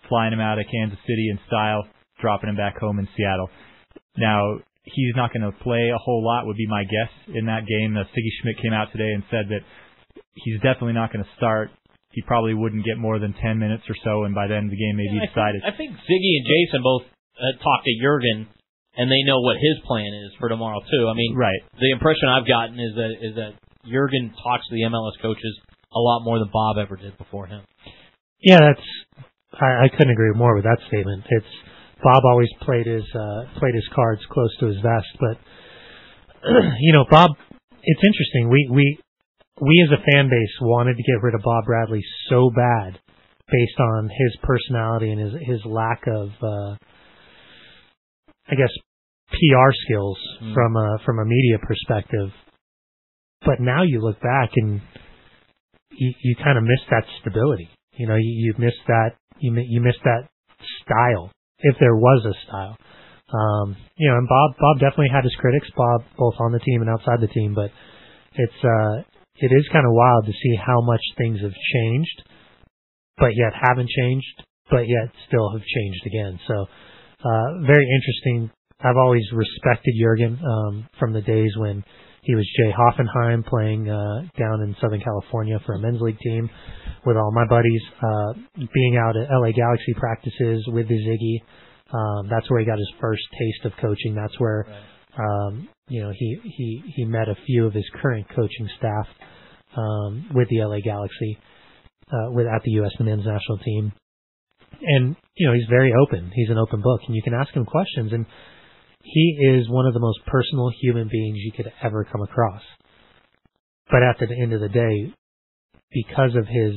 flying him out of Kansas City in style, dropping him back home in Seattle. Now, he's not going to play a whole lot, would be my guess, in that game. Siggy Schmidt came out today and said that he's definitely not going to start. He probably wouldn't get more than 10 minutes or so, and by then the game may be decided. I think Ziggy and Jason both talked to Jurgen, and they know what his plan is for tomorrow too. Right. The impression I've gotten is that Jurgen talks to the MLS coaches a lot more than Bob ever did before him. Yeah, I couldn't agree more with that statement. Bob always played his cards close to his vest, but Bob, it's interesting. We as a fan base wanted to get rid of Bob Bradley so bad based on his personality and his lack of PR skills from a media perspective. But now you look back and you kind of miss that stability. You miss that style, if there was a style. And Bob definitely had his critics, Bob, both on the team and outside the team, but it is kind of wild to see how much things have changed, but yet haven't changed, but yet still have changed again. So, very interesting. I've always respected Jurgen from the days when he was Jay Hoffenheim playing down in Southern California for a men's league team with all my buddies, being out at LA Galaxy practices with the Ziggy. That's where he got his first taste of coaching. That's where he met a few of his current coaching staff with the LA Galaxy at the U.S. men's national team. And, he's very open. He's an open book, and you can ask him questions, and he is one of the most personal human beings you could ever come across. But at the end of the day, because of his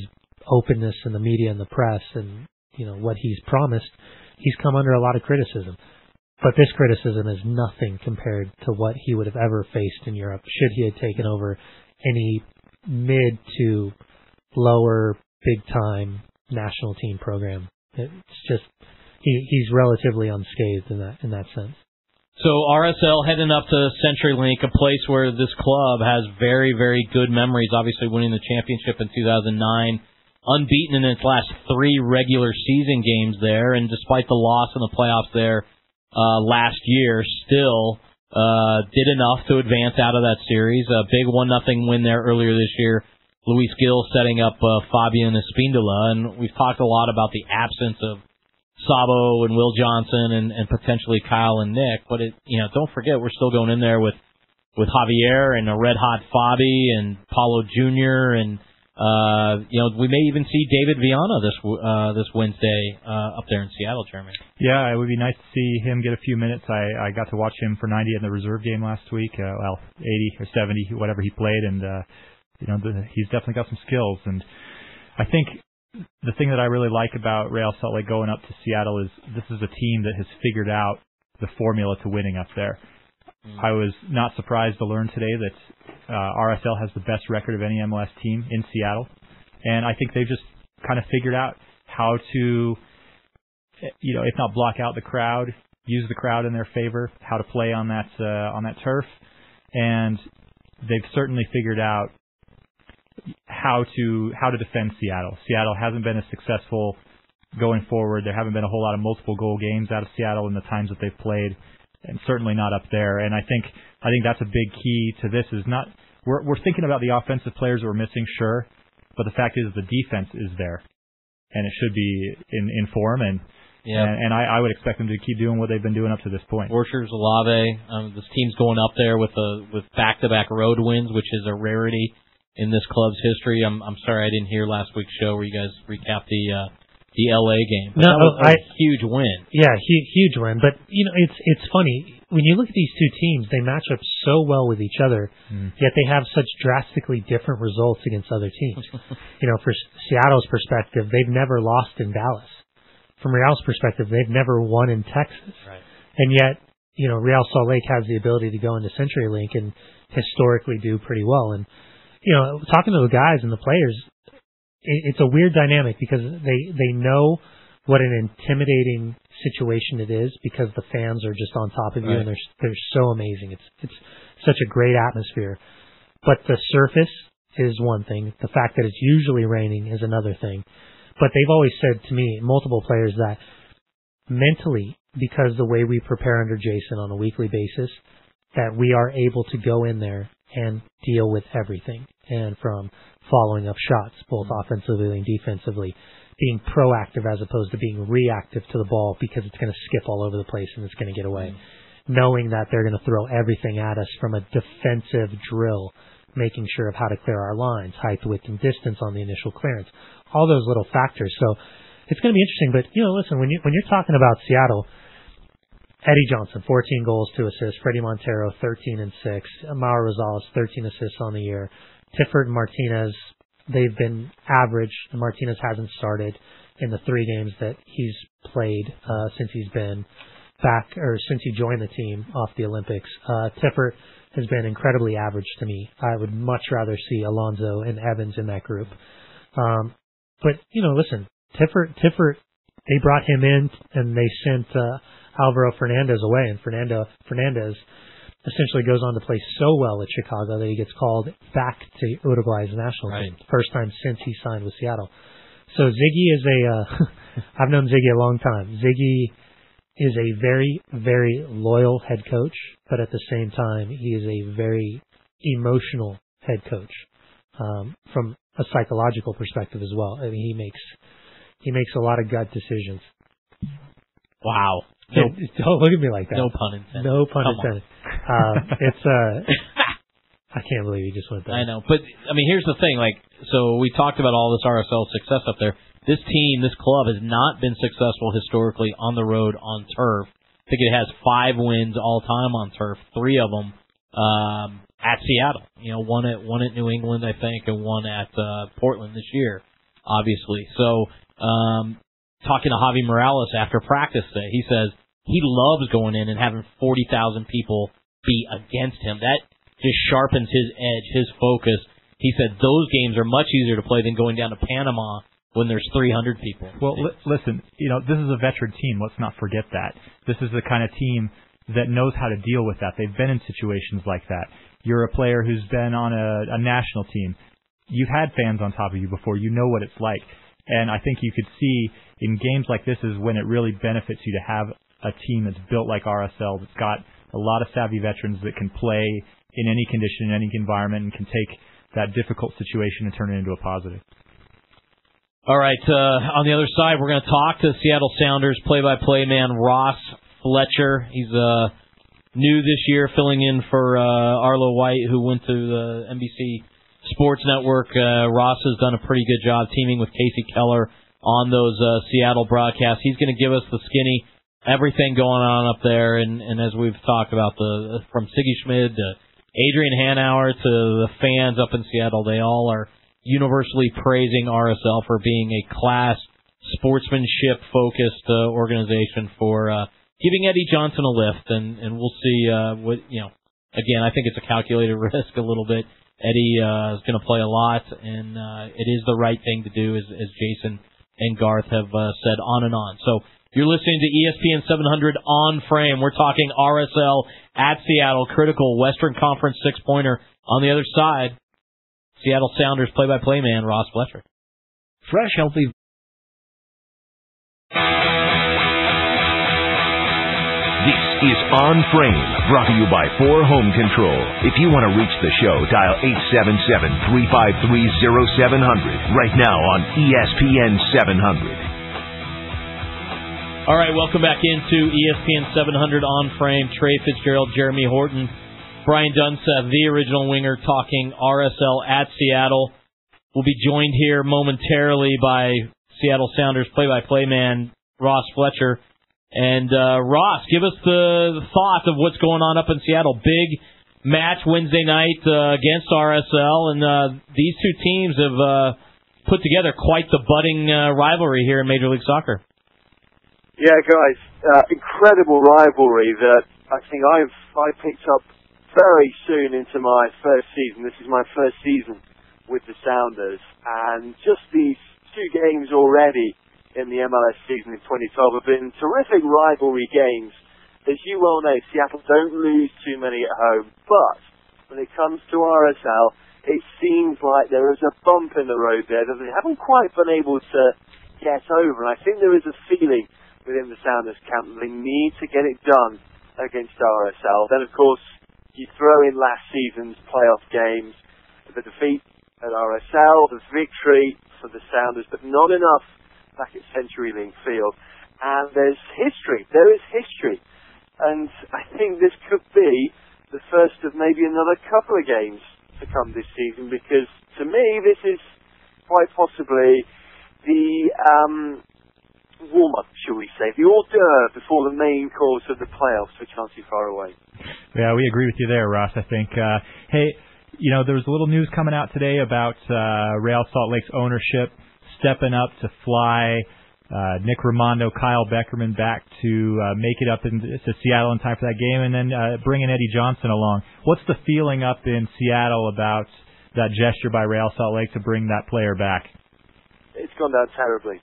openness in the media and the press and, what he's promised, he's come under a lot of criticism. But this criticism is nothing compared to what he would have ever faced in Europe should he have taken over any mid to lower big-time national team program. It's just he's relatively unscathed in that sense. So RSL heading up to CenturyLink, a place where this club has very, very good memories, obviously winning the championship in 2009, unbeaten in its last 3 regular season games there, and despite the loss in the playoffs there last year, still did enough to advance out of that series. A big 1-0 win there earlier this year. Luis Gil setting up Fabian Espindola, and we've talked a lot about the absence of Sabo and Will Johnson and potentially Kyle and Nick, but don't forget we're still going in there with Javier and a red hot Fabi and Paulo Jr. and we may even see David Viana this Wednesday up there in Seattle, Jeremy. Yeah, it would be nice to see him get a few minutes. I got to watch him for 90 in the reserve game last week. 80 or 70, whatever he played, and he's definitely got some skills. And I think the thing that I really like about Real Salt Lake going up to Seattle is this is a team that has figured out the formula to winning up there. I was not surprised to learn today that RSL has the best record of any MLS team in Seattle. And I think they've just kind of figured out how to if not block out the crowd, use the crowd in their favor, how to play on that turf. And they've certainly figured out how to defend Seattle. Seattle hasn't been as successful going forward. There haven't been a whole lot of multiple goal games out of Seattle in the times that they've played, and certainly not up there. And I think that's a big key to this. Is not we're thinking about the offensive players that we're missing, sure, but the fact is the defense is there, and it should be in form. And I would expect them to keep doing what they've been doing up to this point. Orchard's Olave, this team's going up there with back-to-back road wins, which is a rarity in this club's history. I'm sorry I didn't hear last week's show where you guys recapped the LA game. But that was a huge win. Yeah, huge win. But it's funny when you look at these two teams; they match up so well with each other, yet they have such drastically different results against other teams. For Seattle's perspective, they've never lost in Dallas. From Real's perspective, they've never won in Texas. Right. And yet, Real Salt Lake has the ability to go into CenturyLink and historically do pretty well. And talking to the guys and the players, it's a weird dynamic because they know what an intimidating situation it is because the fans are just on top of you, and they're so amazing. It's such a great atmosphere. But the surface is one thing. The fact that it's usually raining is another thing. But they've always said to me, multiple players, that mentally, because the way we prepare under Jason on a weekly basis, that we are able to go in there and deal with everything. And from following up shots, both offensively and defensively, being proactive as opposed to being reactive to the ball because it's going to skip all over the place and it's going to get away. Knowing that they're going to throw everything at us from a defensive drill, making sure of how to clear our lines, height, width, and distance on the initial clearance. All those little factors. So it's going to be interesting. But, listen, when you're talking about Seattle, Eddie Johnson, 14 goals, 2 assists. Freddie Montero, 13 and 6. Mauro Rosales, 13 assists on the year. Tiffert and Martinez, they've been average. And Martinez hasn't started in the 3 games that he's played since he's been back, or since he joined the team off the Olympics. Tiffert has been incredibly average to me. I would much rather see Alonso and Evans in that group. But, listen, Tiffert, they brought him in and they sent Alvaro Fernandez away, and Fernandez essentially goes on to play so well at Chicago that he gets called back to Uruguay's national team. First time since he signed with Seattle. So Ziggy is I've known Ziggy a long time. Ziggy is a very, very loyal head coach, but at the same time, he is a very emotional head coach from a psychological perspective as well. I mean, he makes a lot of gut decisions. Wow. Don't look at me like that. No pun intended. No pun intended. I can't believe you just went there. I know, but I mean, here's the thing. So we talked about all this RSL success up there. This team, this club, has not been successful historically on the road on turf. I think it has 5 wins all time on turf. 3 of them at Seattle. One at New England, I think, and 1 at Portland this year, obviously. So, talking to Javi Morales after practice today, he says he loves going in and having 40,000 people be against him. That just sharpens his edge, his focus. He said those games are much easier to play than going down to Panama when there's 300 people. Well, listen, this is a veteran team. Let's not forget that. This is the kind of team that knows how to deal with that. They've been in situations like that. You're a player who's been on a national team. You've had fans on top of you before. You know what it's like. And I think you could see in games like this is when it really benefits you to have a team that's built like RSL, that's got a lot of savvy veterans that can play in any condition, in any environment, and can take that difficult situation and turn it into a positive. All right, on the other side, we're going to talk to Seattle Sounders play-by-play man Ross Fletcher. He's new this year, filling in for Arlo White, who went to the NBC Sports Network. Ross has done a pretty good job teaming with Casey Keller on those Seattle broadcasts. He's going to give us the skinny, everything going on up there, and as we've talked about, from Siggy Schmid to Adrian Hanauer to the fans up in Seattle, they all are universally praising RSL for being a class, sportsmanship-focused organization for giving Eddie Johnson a lift, and we'll see what, again, I think it's a calculated risk a little bit. Eddie is going to play a lot, and it is the right thing to do, as Jason and Garth have said on and on. So You're listening to ESPN 700 On Frame. We're talking RSL at Seattle, critical Western Conference six-pointer. On the other side, Seattle Sounders play-by-play man Ross Fletcher. Fresh, healthy. This is On Frame, brought to you by 4 Home Control. If you want to reach the show, dial 877-353-0700 right now on ESPN 700. All right, welcome back into ESPN 700 On Frame. Trey Fitz-Gerald, Jeremy Horton, Brian Dunseth, the original winger, talking RSL at Seattle. We'll be joined here momentarily by Seattle Sounders play-by-play man Ross Fletcher. And Ross, give us the thought of what's going on up in Seattle. Big match Wednesday night against RSL, and these two teams have put together quite the budding rivalry here in Major League Soccer. Yeah, guys, incredible rivalry that I think I picked up very soon into my first season. This is my first season with the Sounders, and just these 2 games already in the MLS season in 2012 have been terrific rivalry games. As you well know, Seattle don't lose too many at home, but when it comes to RSL, it seems like there is a bump in the road there that they haven't quite been able to get over, and I think there is a feeling within the Sounders camp that they need to get it done against RSL. Then, of course, you throw in last season's playoff games, the defeat at RSL, the victory for the Sounders, but not enough back at CenturyLink Field. And there's history. There is history. And I think this could be the first of maybe another couple of games to come this season, because to me this is quite possibly the warm-up, shall we say, the hors d'oeuvre before the main course of the playoffs, which aren't too far away. Yeah, we agree with you there, Ross, I think. Hey, you know, there was a little news coming out today about Real Salt Lake's ownership stepping up to fly Nick Raimondo, Kyle Beckerman back to make it up to Seattle in time for that game, and then bringing Eddie Johnson along. What's the feeling up in Seattle about that gesture by Real Salt Lake to bring that player back? It's gone down terribly.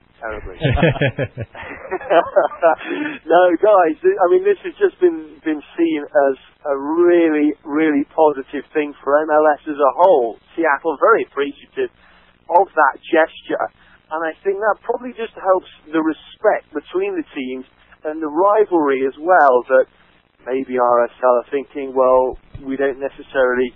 No, guys, I mean, this has just been seen as a really, really positive thing for MLS as a whole. Seattle very appreciative of that gesture, and I think that probably just helps the respect between the teams and the rivalry as well, that maybe RSL are thinking, well, we don't necessarily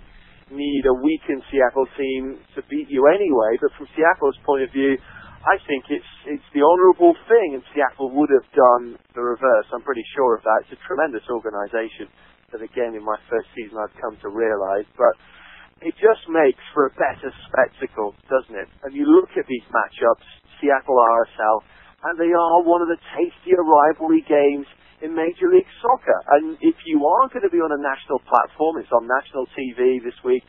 need a weakened Seattle team to beat you anyway, but from Seattle's point of view, I think it's the honourable thing, and Seattle would have done the reverse. I'm pretty sure of that. It's a tremendous organisation that, again, in my first season I've come to realise, but it just makes for a better spectacle, doesn't it? And you look at these matchups, Seattle RSL, and they are one of the tastier rivalry games in Major League Soccer. And if you are going to be on a national platform, it's on national TV this week,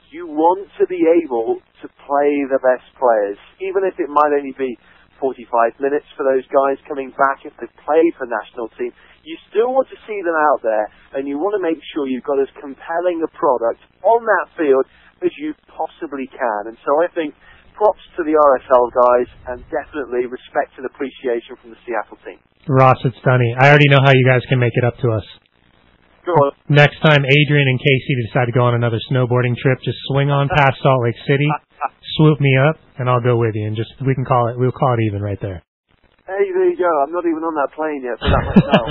you want to be able to play the best players, even if it might only be 45 minutes for those guys coming back if they play for national team. You still want to see them out there, and you want to make sure you've got as compelling a product on that field as you possibly can. And so I think props to the RSL guys, and definitely respect and appreciation from the Seattle team. Ross, it's Dunny. I already know how you guys can make it up to us. Next time Adrian and Casey decide to go on another snowboarding trip, just swing on past Salt Lake City, swoop me up, and I'll go with you, and we'll call it even right there. Hey, there you go. I'm not even on that plane yet for that myself.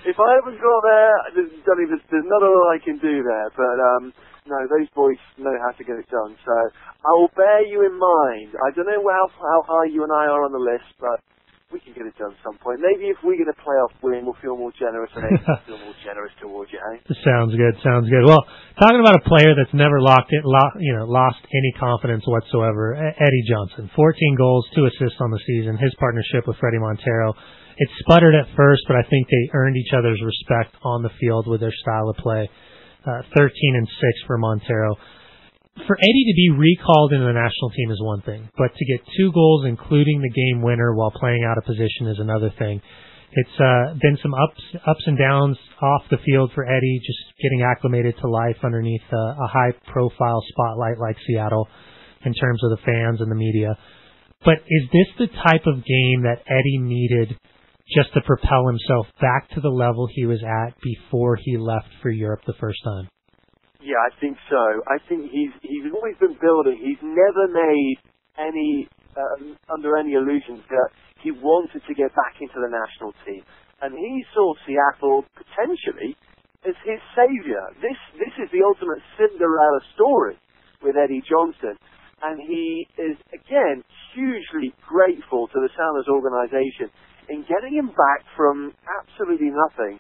If I haven't got there, there's not all I can do there. But no, those boys know how to get it done. So I will bear you in mind. I don't know how high you and I are on the list, but we can get it done at some point. Maybe if we get a playoff win, we'll feel more generous, and they feel more generous towards you, eh? Sounds good. Well, talking about a player that's never lost any confidence whatsoever, Eddie Johnson. 14 goals, 2 assists on the season. His partnership with Freddie Montero. It sputtered at first, but I think they earned each other's respect on the field with their style of play. 13 and 6 for Montero. For Eddie to be recalled into the national team is one thing, but to get 2 goals, including the game winner, while playing out of position is another thing. It's been some ups and downs off the field for Eddie, just getting acclimated to life underneath a high-profile spotlight like Seattle in terms of the fans and the media. But is this the type of game that Eddie needed just to propel himself back to the level he was at before he left for Europe the first time? Yeah, I think so. I think he's always been building. He's never made any under any illusions that he wanted to get back into the national team, and he saw Seattle potentially as his saviour. This is the ultimate Cinderella story with Eddie Johnson, and he is again hugely grateful to the Sounders organisation in getting him back from absolutely nothing,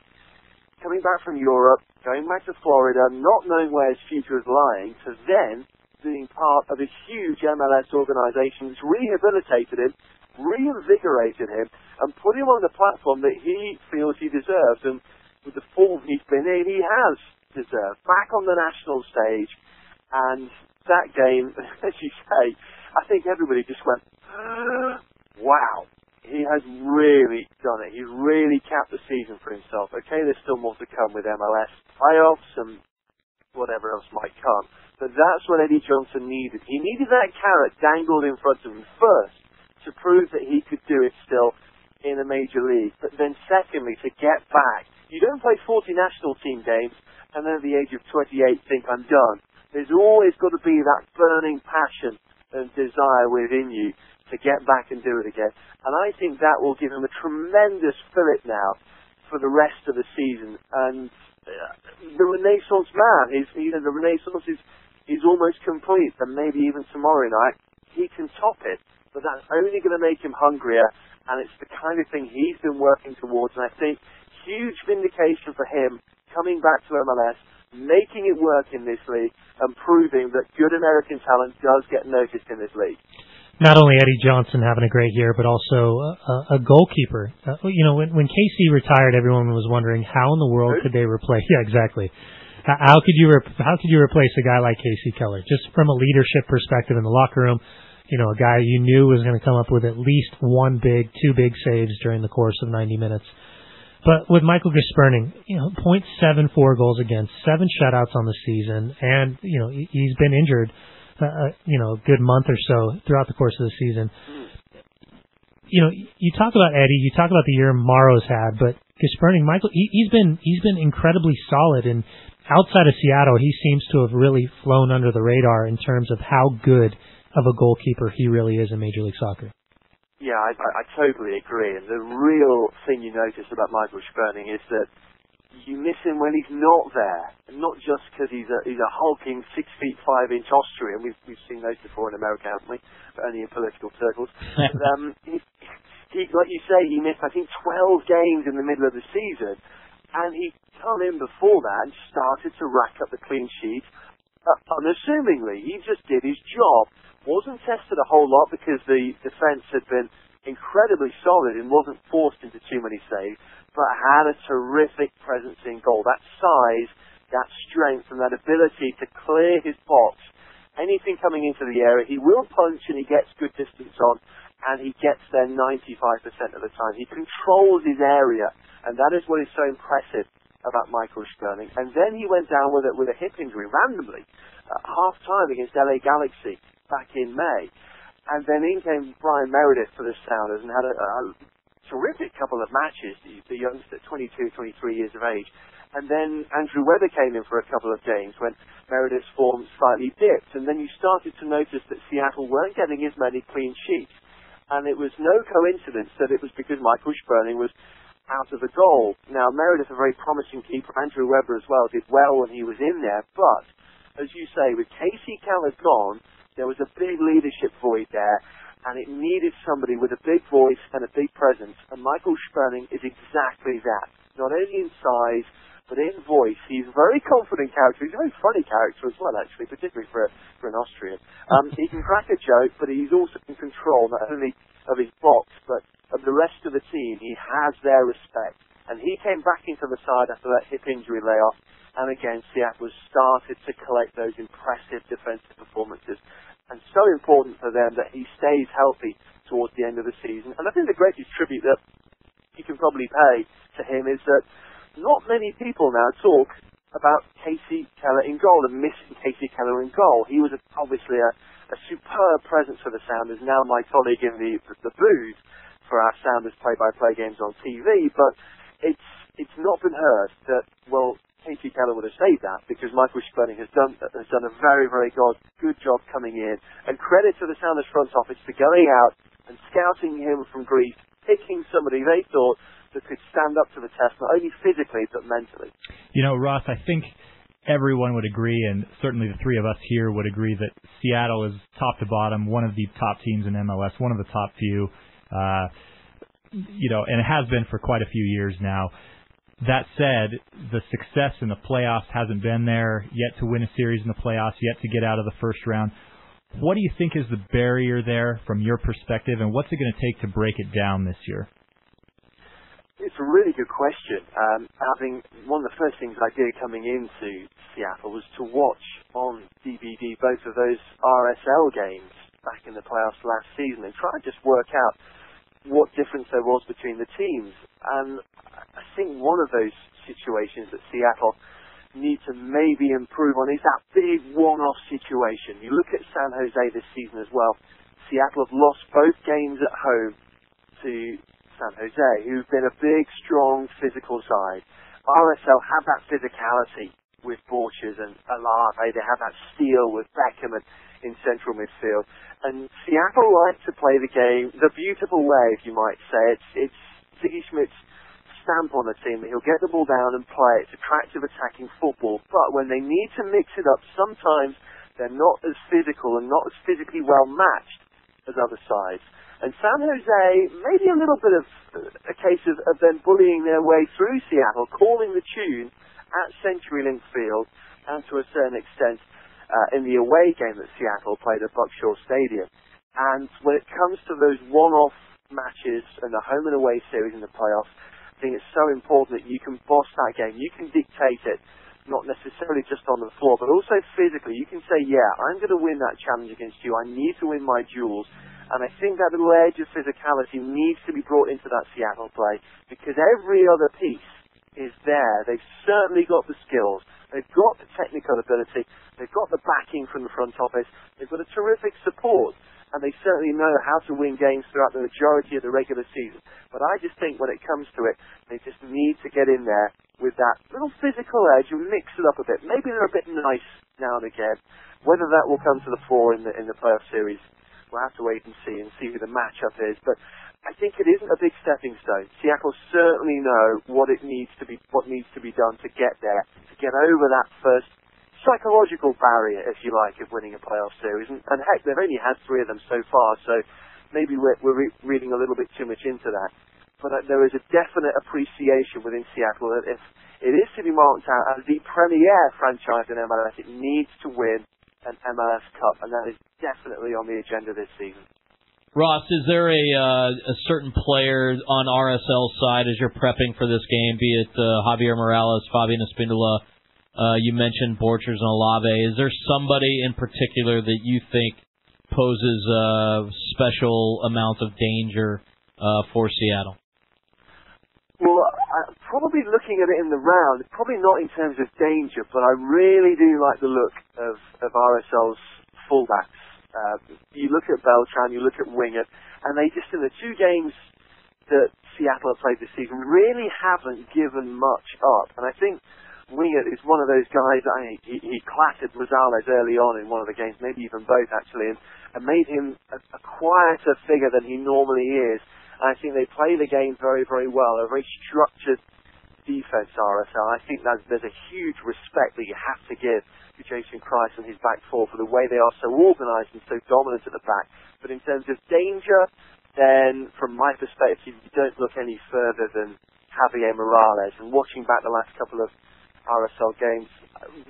coming back from Europe, going back to Florida, not knowing where his future is lying, to then being part of a huge MLS organisation that's rehabilitated him, reinvigorated him, and put him on the platform that he feels he deserves. And with the form he's been in, he has deserved. Back on the national stage, and that game, as you say, I think everybody just went, wow. He has really done it. He's really capped the season for himself. Okay, there's still more to come with MLS playoffs and whatever else might come. But that's what Eddie Johnson needed. He needed that carrot dangled in front of him first to prove that he could do it still in a major league. But then secondly, to get back. You don't play 40 national team games and then at the age of 28 think, I'm done. There's always got to be that burning passion and desire within you to get back and do it again. And I think that will give him a tremendous fillip now for the rest of the season. And the Renaissance man, the Renaissance is almost complete. And maybe even tomorrow night he can top it. But that's only going to make him hungrier. And it's the kind of thing he's been working towards. And I think huge vindication for him coming back to MLS, making it work in this league, and proving that good American talent does get noticed in this league. Not only Eddie Johnson having a great year, but also a goalkeeper. When KC retired, everyone was wondering how in the world could they replace? Yeah, exactly. How could you replace a guy like Casey Keller? Just from a leadership perspective in the locker room, a guy you knew was going to come up with at least two big saves during the course of 90 minutes. But with Michael Gisperning, 0.74 goals against, 7 shutouts on the season, and he's been injured. A good month or so throughout the course of the season. You talk about Eddie, you talk about the year Morrow's had, but Gisperning, Michael, he's been incredibly solid, and outside of Seattle, he seems to have really flown under the radar in terms of how good of a goalkeeper he really is in Major League Soccer. Yeah, I totally agree. And the real thing you notice about Michael Gisperning is that you miss him when he's not there, and not just because he's a hulking 6'5" Austrian. We've seen those before in America, haven't we? But only in political circles. He, like you say, he missed I think 12 games in the middle of the season, and he'd come in before that and started to rack up the clean sheets unassumingly. He just did his job. Wasn't tested a whole lot because the defence had been incredibly solid and wasn't forced into too many saves, but had a terrific presence in goal. That size, that strength, and that ability to clear his box. Anything coming into the area, he will punch and he gets good distance on, and he gets there 95% of the time. He controls his area, and that is what is so impressive about Michael Gisperning. And then he went down with a hip injury randomly at half-time against LA Galaxy back in May. And then in came Brian Meredith for the Sounders and had a terrific couple of matches, the youngster, 22, 23 years of age. And then Andrew Webber came in for a couple of games when Meredith's form slightly dipped. And then you started to notice that Seattle weren't getting as many clean sheets. And it was no coincidence that it was because Michael Gisperning was out of the goal. Now, Meredith, a very promising keeper, Andrew Webber as well, did well when he was in there. But, as you say, with Casey Keller gone, there was a big leadership void there, and it needed somebody with a big voice and a big presence, and Michael Gisperning is exactly that. Not only in size, but in voice. He's a very confident character. He's a very funny character as well, actually, particularly for an Austrian. He can crack a joke, but he's also in control, not only of his box, but of the rest of the team. He has their respect. And he came back into the side after that hip injury layoff, and again, Seattle started to collect those impressive defensive performances. And so important for them that he stays healthy towards the end of the season. And I think the greatest tribute that you can probably pay to him is that not many people now talk about Casey Keller in goal and missing Casey Keller in goal. He was obviously a superb presence for the Sounders, now my colleague in the booth, for our Sounders play-by-play games on TV, but it's not been heard that, well, Casey Keller would have said that, because Michael Sperling has done a very, very good job coming in. And credit to the Sounders front office for going out and scouting him from Greece, picking somebody they thought that could stand up to the test, not only physically, but mentally. You know, Ross, I think everyone would agree, and certainly the three of us here would agree, that Seattle is top to bottom, one of the top teams in MLS, one of the top few, and it has been for quite a few years now. That said, the success in the playoffs hasn't been there, yet to win a series in the playoffs, yet to get out of the first round. What do you think is the barrier there from your perspective, and what's it going to take to break it down this year? It's a really good question. One of the first things I did coming into Seattle was to watch on DVD both of those RSL games back in the playoffs last season and try and just work out what difference there was between the teams. And I think one of those situations that Seattle need to maybe improve on is that big one-off situation. You look at San Jose this season as well. Seattle have lost both games at home to San Jose, who've been a big, strong, physical side. RSL have that physicality with Borchers and Alave. They have that steel with Beckham in central midfield. And Seattle like to play the game the beautiful way, if you might say. It's Ziggy Schmidt's stamp on the team that he'll get the ball down and play. It's attractive attacking football. But when they need to mix it up, sometimes they're not as physical and not as physically well matched as other sides. And San Jose, maybe a little bit of a case of them bullying their way through Seattle, calling the tune at CenturyLink Field, and to a certain extent in the away game that Seattle played at Buckshaw Stadium. And when it comes to those one-off matches and the home and away series in the playoffs, I think it's so important that you can boss that game. You can dictate it, not necessarily just on the floor, but also physically. You can say, yeah, I'm going to win that challenge against you. I need to win my duels. And I think that little edge of physicality needs to be brought into that Seattle play, because every other piece is there. They've certainly got the skills. They've got the technical ability. They've got the backing from the front office. They've got a terrific support. And they certainly know how to win games throughout the majority of the regular season. But I just think when it comes to it, they just need to get in there with that little physical edge and mix it up a bit. Maybe they're a bit nice now and again. Whether that will come to the fore in the playoff series, we'll have to wait and see who the matchup is. But I think it isn't a big stepping stone. Seattle certainly know what needs to be done to get there, to get over that first psychological barrier, if you like, of winning a playoff series. And heck, they've only had 3 of them so far, so maybe we're reading a little bit too much into that. But there is a definite appreciation within Seattle that if it is to be marked out as the premier franchise in MLS, it needs to win an MLS Cup, and that is definitely on the agenda this season. Ross, is there a certain player on RSL's side as you're prepping for this game, be it Javier Morales, Fabian Espindola, you mentioned Borchers and Alave. Is there somebody in particular that you think poses a special amount of danger for Seattle? Well, probably looking at it in the round, probably not in terms of danger, but I really do like the look of RSL's fullbacks. You look at Beltran, you look at Wingert, and they just, in the 2 games that Seattle have played this season, really haven't given much up. And I think Wingert is one of those guys, he clattered Rosales early on in one of the games, maybe even both actually, and made him a quieter figure than he normally is. And I think they play the game very, very well. A very structured defense, RSL. I think that there's a huge respect that you have to give to Jason Christ and his back four for the way they are so organised and so dominant at the back. But in terms of danger, then from my perspective, you don't look any further than Javier Morales. And watching back the last couple of RSL games,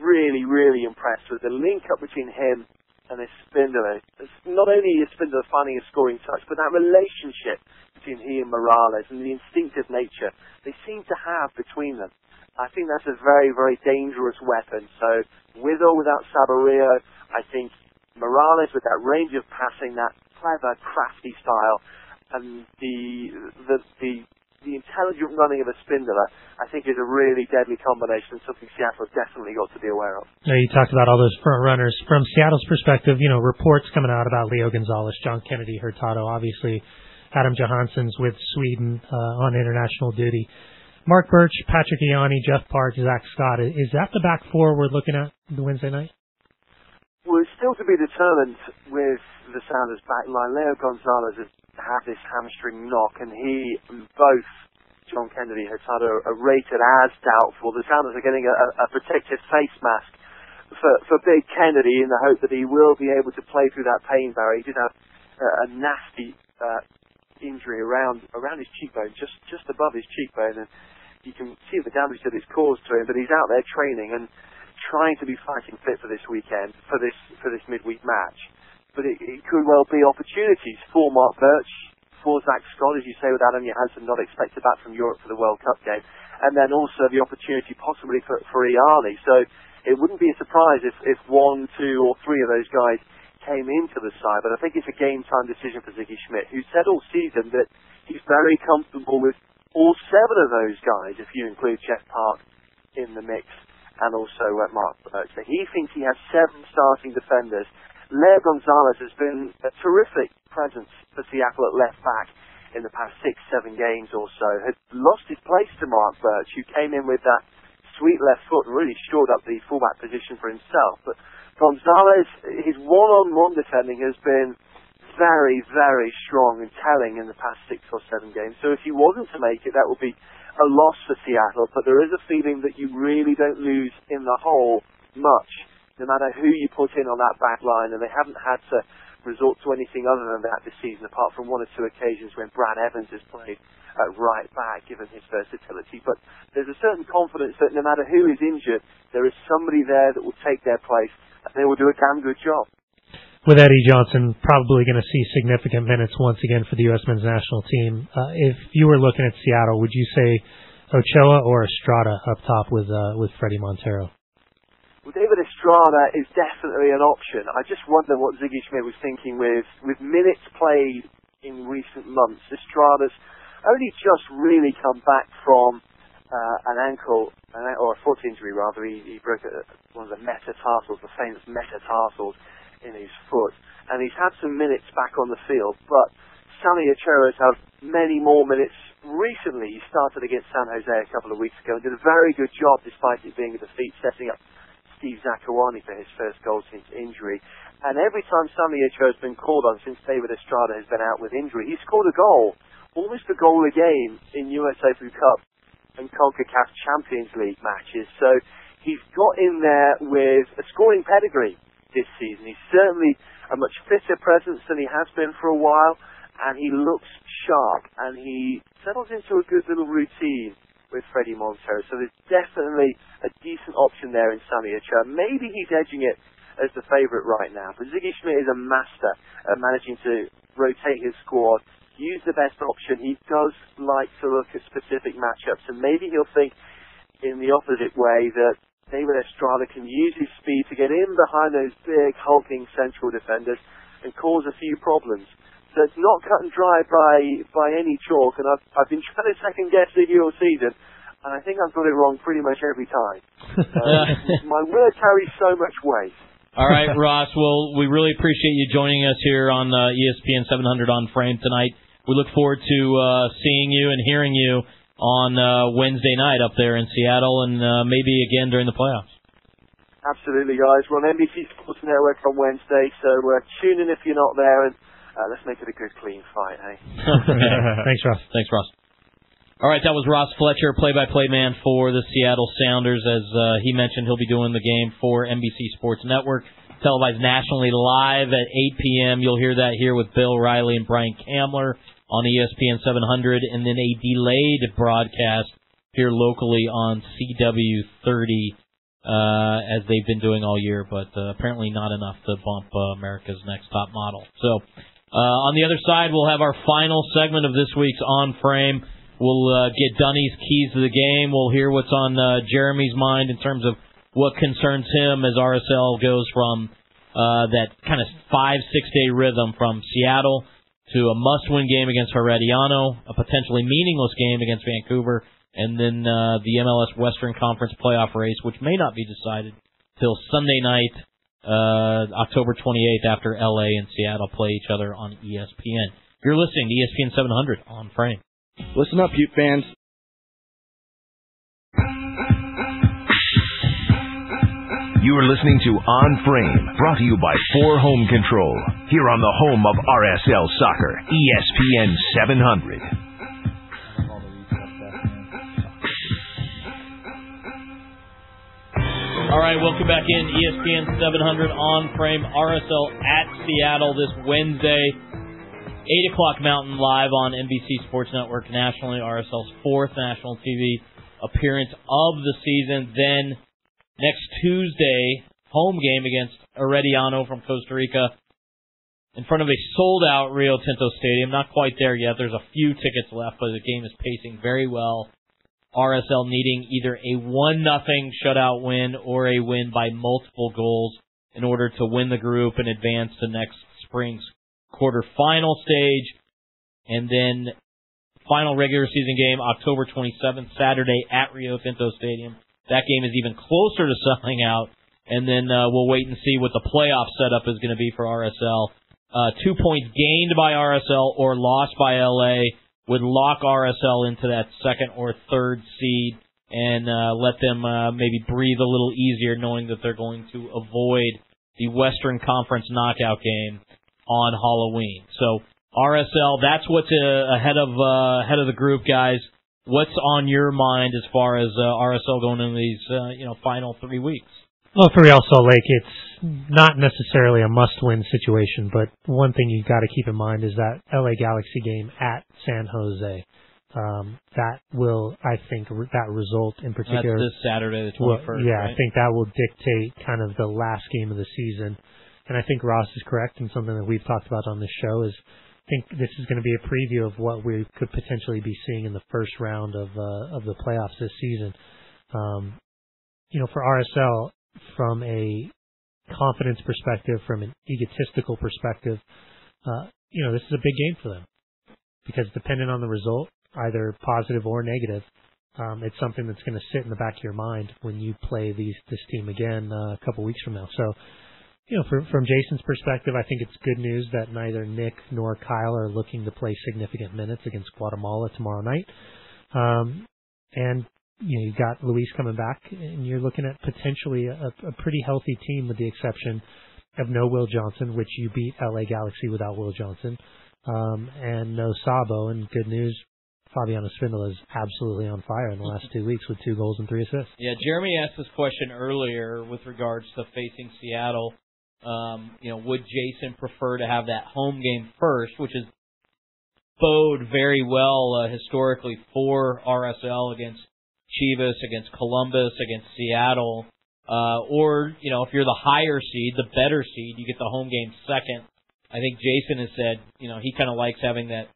really, really impressed with the link up between him and Espindola. Not only Espindola finding a scoring touch, but that relationship between he and Morales and the instinctive nature they seem to have between them. I think that's a very, very dangerous weapon. So with or without Saborio, I think Morales with that range of passing, that clever, crafty style, and the intelligent running of Espindola, I think is a really deadly combination, something Seattle has definitely got to be aware of. Now, you talked about all those front runners. From Seattle's perspective, reports coming out about Leo Gonzalez, John Kennedy, Hurtado, obviously Adam Johansson's with Sweden on international duty. Mark Birch, Patrick Ianni, Jeff Park, Zach Scott. Is that the back four we're looking at the Wednesday night? Well, it's still to be determined with the Sounders back line. Leo Gonzalez has had this hamstring knock, and he and both John Kennedy has had a rated as doubtful. The Sounders are getting a protective face mask for Big Kennedy in the hope that he will be able to play through that pain barrier. He did have a nasty injury around his cheekbone, just above his cheekbone, and you can see the damage that it's caused to him. But he's out there training and trying to be fighting fit for this weekend, for this midweek match. But it could well be opportunities for Mark Birch, for Zach Scott, as you say, with Adam Johansson not expected back from Europe for the World Cup game, and then also the opportunity possibly for Ianni. So it wouldn't be a surprise if one, two, or three of those guys came into the side, but I think it's a game-time decision for Ziggy Schmidt, who said all season that he's very comfortable with all seven of those guys, if you include Jeff Park in the mix, and also Mark Birch. So he thinks he has seven starting defenders. Leo Gonzalez has been a terrific presence for Seattle at left back in the past 6-7 games or so. Had lost his place to Mark Birch, who came in with that sweet left foot and really shored up the fullback position for himself. But Gonzalez, his one-on-one defending has been very, very strong and telling in the past 6 or 7 games. So if he wasn't to make it, that would be a loss for Seattle. But there is a feeling that you really don't lose in the whole much, no matter who you put in on that back line. And they haven't had to resort to anything other than that this season, apart from 1 or 2 occasions when Brad Evans has played at right back, given his versatility. But there's a certain confidence that no matter who is injured, there is somebody there that will take their place, and they will do a damn good job. With Eddie Johnson probably going to see significant minutes once again for the U.S. men's national team. If you were looking at Seattle, would you say Ochoa or Estrada up top with Freddie Montero? Well, David Estrada is definitely an option. I just wonder what Ziggy Schmidt was thinking with minutes played in recent months. Estrada's only just really come back from an ankle, or a foot injury rather. He broke one of the metatarsals, the famous metatarsals in his foot, and he's had some minutes back on the field. But Sammy Ochoa has had many more minutes recently. He started against San Jose a couple of weeks ago and did a very good job, despite it being a defeat, setting up Steve Zakawani for his first goal since injury. And every time Sammy Ochoa has been called on since David Estrada has been out with injury, he's scored a goal, almost a goal a game in US Open Cup and CONCACAF Champions League matches. So he's got in there with a scoring pedigree this season. He's certainly a much fitter presence than he has been for a while, and he looks sharp, and he settles into a good little routine with Freddie Montero. So there's definitely a decent option there in Sammy Ochoa. Maybe he's edging it as the favourite right now, but Ziggy Schmidt is a master at managing to rotate his squad, use the best option. He does like to look at specific matchups, and maybe he'll think in the opposite way that David Estrada can use his speed to get in behind those big, hulking central defenders and cause a few problems. So it's not cut and dry by any chalk, and I've been trying to second-guess Ziggy all season, and I think I've got it wrong pretty much every time. My word carries so much weight. All right, Ross, well, we really appreciate you joining us here on ESPN 700 on Frame tonight. We look forward to seeing you and hearing you on Wednesday night up there in Seattle, and maybe again during the playoffs. Absolutely, guys. We're on NBC Sports Network on Wednesday, so tune in if you're not there, and let's make it a good, clean fight, hey? Thanks, Ross. Thanks, Ross. All right, that was Ross Fletcher, play-by-play man for the Seattle Sounders. As he mentioned, he'll be doing the game for NBC Sports Network, televised nationally live at 8 p.m. You'll hear that here with Bill Riley and Brian Kamler on ESPN 700, and then a delayed broadcast here locally on CW30, as they've been doing all year, but apparently not enough to bump America's Next Top Model. So on the other side, we'll have our final segment of this week's On Frame. We'll get Dunny's keys to the game. We'll hear what's on Jeremy's mind in terms of what concerns him as RSL goes from that kind of 5-6 day rhythm from Seattle to a must-win game against Herediano, a potentially meaningless game against Vancouver, and then the MLS Western Conference playoff race, which may not be decided till Sunday night, October 28th, after LA and Seattle play each other on ESPN. You're listening to ESPN 700 on Frame. Listen up, Ute fans. You are listening to On Frame, brought to you by 4 Home Control, here on the home of RSL Soccer, ESPN 700. All right, welcome back in. ESPN 700 On Frame, RSL at Seattle this Wednesday, 8 o'clock Mountain, live on NBC Sports Network nationally, RSL's 4th national TV appearance of the season. Then next Tuesday, home game against Herediano from Costa Rica in front of a sold-out Rio Tinto Stadium. Not quite there yet. There's a few tickets left, but the game is pacing very well. RSL needing either a 1-0 shutout win or a win by multiple goals in order to win the group and advance to next spring's quarterfinal stage. And then final regular season game, October 27th, Saturday at Rio Tinto Stadium. That game is even closer to selling out, and then we'll wait and see what the playoff setup is going to be for RSL. 2 points gained by RSL or lost by LA would lock RSL into that 2nd or 3rd seed and let them maybe breathe a little easier, knowing that they're going to avoid the Western Conference knockout game on Halloween. So RSL, that's what's ahead of the group, guys. What's on your mind as far as RSL going into these final 3 weeks? Well, for Real Salt Lake, it's not necessarily a must-win situation, but one thing you've got to keep in mind is that LA Galaxy game at San Jose. That will, I think, that result in particular. That's this Saturday, the 21st. Well, yeah, right? I think that will dictate kind of the last game of the season. And I think Ross is correct, and something that we've talked about on this show is I think this is going to be a preview of what we could potentially be seeing in the first round of the playoffs this season. For RSL, from a confidence perspective, from an egotistical perspective, this is a big game for them because depending on the result, either positive or negative, it's something that's going to sit in the back of your mind when you play this team again a couple weeks from now. So, from Jason's perspective, I think it's good news that neither Nick nor Kyle are looking to play significant minutes against Guatemala tomorrow night. And you've got Luis coming back, and you're looking at potentially a pretty healthy team with the exception of no Will Johnson, which you beat LA Galaxy without Will Johnson, and no Sabo. And good news, Fabiano Spindola is absolutely on fire in the last 2 weeks with 2 goals and 3 assists. Yeah, Jeremy asked this question earlier with regards to facing Seattle. Would Jason prefer to have that home game first, which is bode very well historically for RSL against Chivas, against Columbus, against Seattle, or if you're the higher seed, the better seed, you get the home game second. I think Jason has said he kind of likes having that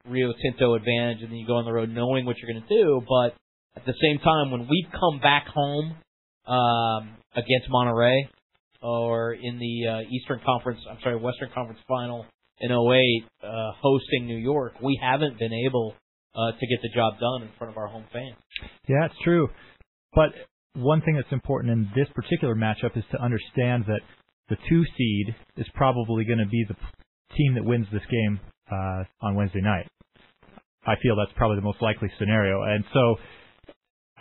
Rio Tinto advantage, and then you go on the road knowing what you're going to do. But at the same time, when we've come back home against Monterrey or in the Western Conference final in 2008, hosting New York, we haven't been able to get the job done in front of our home fans. Yeah, it's true. But one thing that's important in this particular matchup is to understand that the 2 seed is probably going to be the team that wins this game on Wednesday night. I feel that's probably the most likely scenario. And so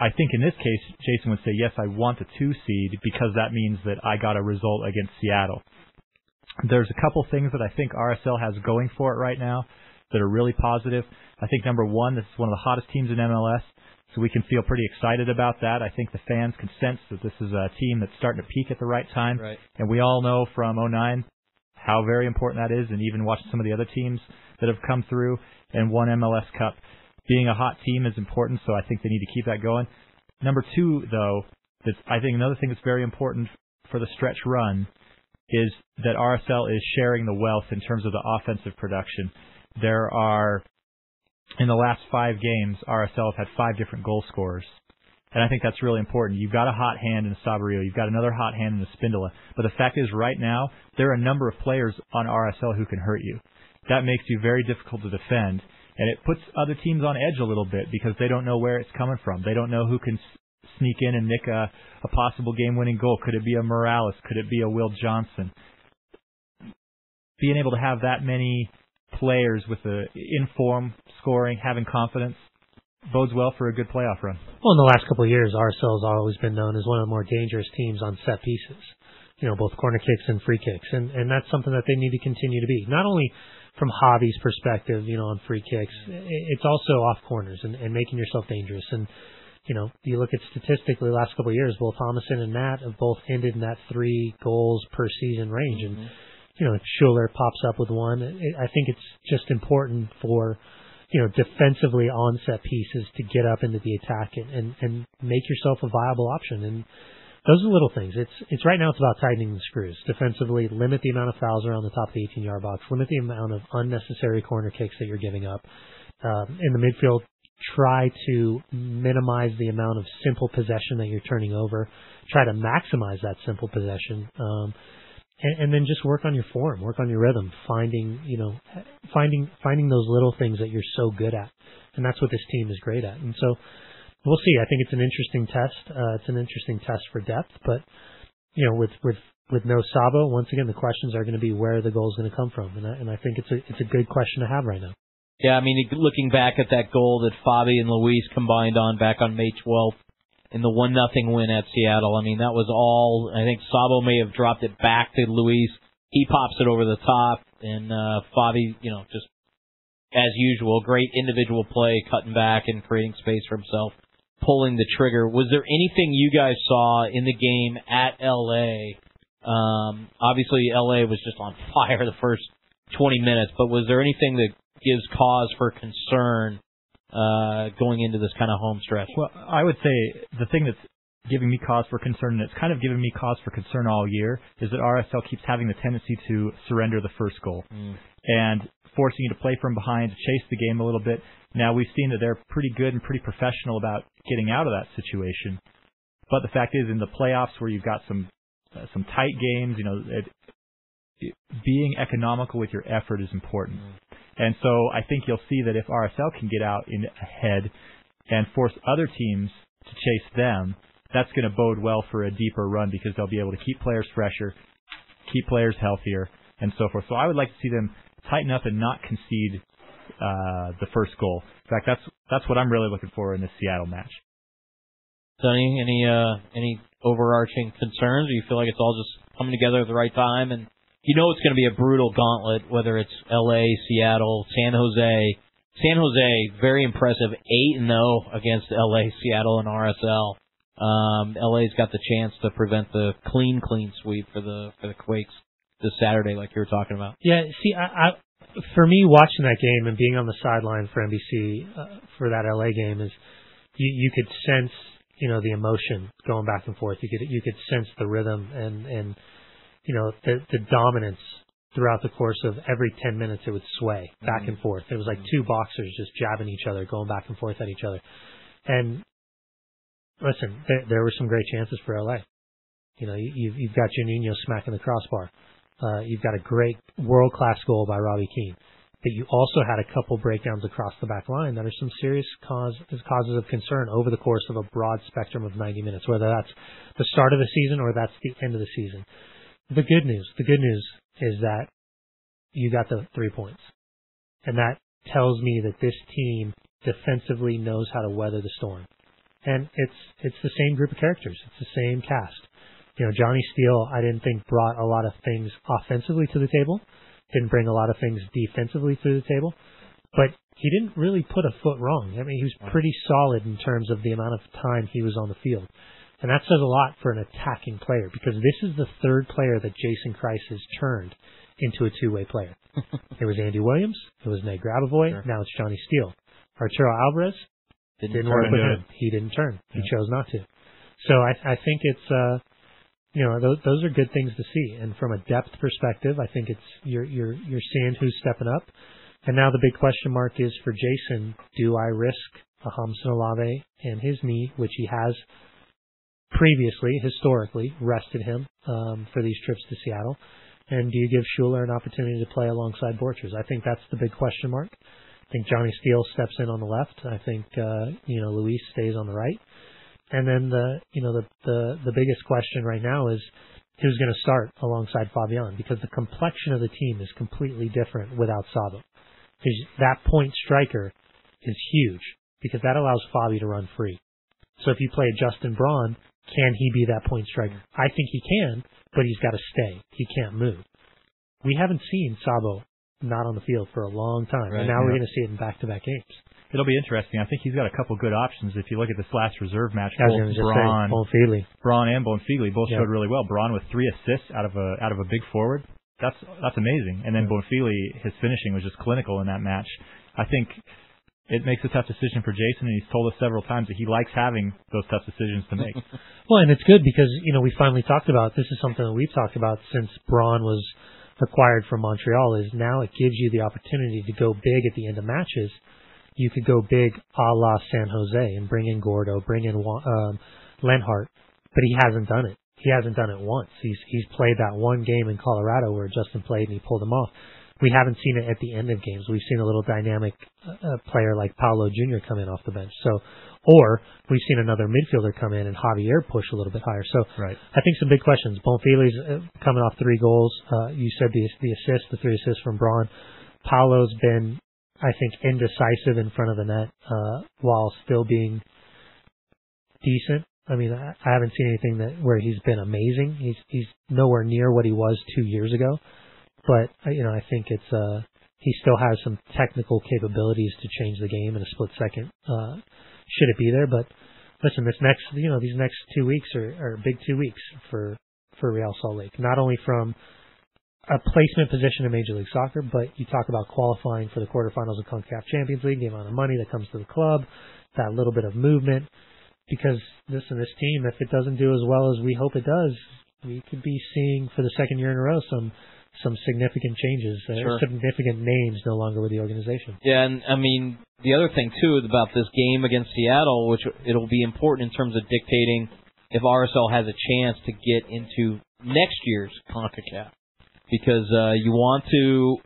I think in this case, Jason would say, yes, I want the 2 seed because that means that I got a result against Seattle. There's a couple things that I think RSL has going for it right now that are really positive. I think number one, this is one of the hottest teams in MLS, so we can feel pretty excited about that. I think the fans can sense that this is a team that's starting to peak at the right time. Right. And we all know from 2009 how very important that is, and even watching some of the other teams that have come through and won MLS Cup. Being a hot team is important, so I think they need to keep that going. Number two, though, I think another thing that's very important for the stretch run is that RSL is sharing the wealth in terms of the offensive production. There are, in the last 5 games, RSL have had 5 different goal scorers. And I think that's really important. You've got a hot hand in Sabarillo. You've got another hot hand in the Spindola. But the fact is, right now, there are a number of players on RSL who can hurt you. That makes you very difficult to defend. And it puts other teams on edge a little bit because they don't know where it's coming from. They don't know who can sneak in and nick a possible game-winning goal. Could it be a Morales? Could it be a Will Johnson? Being able to have that many players with the in-form, scoring, having confidence, bodes well for a good playoff run. Well, in the last couple of years, RSL has always been known as one of the more dangerous teams on set pieces. Both corner kicks and free kicks. And that's something that they need to continue to be. Not only from Javi's perspective, on free kicks, it's also off corners and making yourself dangerous. And, you look at statistically the last couple of years, both Thomason and Nat have both ended in that 3 goals per season range. And, if Schuler pops up with one, I think it's just important for, defensively on set pieces to get up into the attack and make yourself a viable option. And those are little things. It's right now it's about tightening the screws. Defensively, limit the amount of fouls around the top of the 18-yard box. Limit the amount of unnecessary corner kicks that you're giving up. In the midfield, try to minimize the amount of simple possession that you're turning over. Try to maximize that simple possession. And then just work on your form, work on your rhythm, finding those little things that you're so good at. And that's what this team is great at. And so we'll see. I think it's an interesting test. It's an interesting test for depth, but with no Sabo, once again the questions are going to be where are the goals going to come from, and I think it's a good question to have right now. Yeah, I mean, looking back at that goal that Fabi and Luis combined on back on May 12th in the 1-0 win at Seattle, I mean that was all. I think Sabo may have dropped it back to Luis. He pops it over the top, and Fabi, just as usual, great individual play, cutting back and creating space for himself, pulling the trigger. Was there anything you guys saw in the game at LA? Obviously, LA was just on fire the first 20 minutes, but was there anything that gives cause for concern going into this kind of home stretch? Well, I would say the thing that's giving me cause for concern, and it's kind of given me cause for concern all year, is that RSL keeps having the tendency to surrender the first goal and forcing you to play from behind, to chase the game a little bit. Now, we've seen that they're pretty good and pretty professional about getting out of that situation. But the fact is, in the playoffs where you've got some tight games, being economical with your effort is important. And so I think you'll see that if RSL can get out in ahead and force other teams to chase them, that's going to bode well for a deeper run because they'll be able to keep players fresher, keep players healthier, and so forth. So I would like to see them tighten up and not concede the first goal. In fact, that's what I'm really looking for in this Seattle match. Sonny, any overarching concerns, or you feel like it's all just coming together at the right time? And it's going to be a brutal gauntlet, whether it's L.A., Seattle, San Jose. San Jose, very impressive, 8-0 against L.A., Seattle, and RSL. L.A.'s got the chance to prevent the clean sweep for the Quakes this Saturday, like you were talking about. Yeah, see, I for me, watching that game and being on the sideline for NBC for that LA game is you could sense, the emotion going back and forth. You could sense the rhythm and the dominance throughout the course of every 10 minutes. It would sway back and forth. It was like two boxers just jabbing each other, going back and forth at each other. And listen, there were some great chances for LA. You've got Juninho smacking the crossbar. You've got a great world-class goal by Robbie Keane. But you also had a couple breakdowns across the back line that are some serious causes of concern over the course of a broad spectrum of 90 minutes, whether that's the start of the season or that's the end of the season. The good news is that you got the 3 points. And that tells me that this team defensively knows how to weather the storm. And it's the same group of characters. It's the same cast. Johnny Steele, I didn't think brought a lot of things offensively to the table. Didn't bring a lot of things defensively to the table. But he didn't really put a foot wrong. I mean, he was pretty solid in terms of the amount of time he was on the field. And that says a lot for an attacking player because this is the third player that Jason Kreis has turned into a two-way player. It was Andy Williams. It was Nate Grabavoy. Sure. Now it's Johnny Steele. Arturo Alvarez didn't work with him. He didn't turn. He chose not to. So I think it's those are good things to see. And from a depth perspective, I think it's you're seeing who's stepping up. And now the big question mark is for Jason: do I risk a Hamson Olave and his knee, which he has historically rested him for these trips to Seattle? And do you give Schuler an opportunity to play alongside Borchers? I think that's the big question mark. I think Johnny Steele steps in on the left. I think Luis stays on the right. And then the biggest question right now is who's going to start alongside Fabian, because the complexion of the team is completely different without Sabo. is that point striker is huge because that allows Fabi to run free. So if you play Justin Braun, can he be that point striker? I think he can, but he's got to stay. He can't move. We haven't seen Sabo not on the field for a long time, and now we're going to see it in back-to-back games. It'll be interesting. I think he's got a couple good options. If you look at this last reserve match, Braun and Bonfigli both showed really well. Braun with 3 assists out of a big forward. That's amazing. And then Bonfigli, his finishing was just clinical in that match. I think it makes a tough decision for Jason, and he's told us several times that he likes having those tough decisions to make. Well, and it's good because, we finally talked about, this is something that we've talked about since Braun was acquired from Montreal, is now it gives you the opportunity to go big at the end of matches. You could go big a la San Jose and bring in Gordo, bring in Lenhart, but he hasn't done it. He hasn't done it once. He's played that one game in Colorado where Justin played and he pulled him off. We haven't seen it at the end of games. We've seen a little dynamic player like Paulo Jr. come in off the bench. Or we've seen another midfielder come in and Javier push a little bit higher. So I think some big questions. Bonfili's coming off 3 goals. You said the 3 assists from Braun. Paulo's been, I think, indecisive in front of the net while still being decent. I mean, I haven't seen anything where he's been amazing. He's nowhere near what he was 2 years ago. But, I think he still has some technical capabilities to change the game in a split second. Should it be there? But listen, these next 2 weeks are big 2 weeks for Real Salt Lake. Not only from a placement position in Major League Soccer, but you talk about qualifying for the quarterfinals of CONCACAF Champions League, the amount of money that comes to the club, that little bit of movement. Because this team, if it doesn't do as well as we hope it does, we could be seeing for the second year in a row some significant changes, significant names no longer with the organization. Yeah, and I mean, the other thing, too, about this game against Seattle, which it'll be important in terms of dictating if RSL has a chance to get into next year's CONCACAF. Because you want to,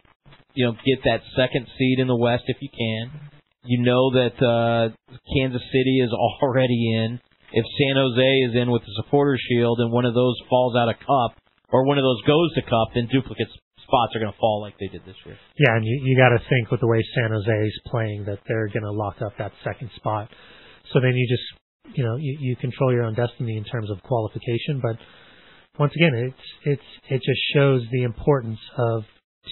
get that second seed in the West if you can. You know that Kansas City is already in. If San Jose is in with the Supporters' Shield and one of those falls out of Cup, or one of those goes to Cup, then duplicate spots are going to fall like they did this year. Yeah, and you got to think with the way San Jose is playing that they're going to lock up that second spot. So then you just, you control your own destiny in terms of qualification. But once again, it just shows the importance of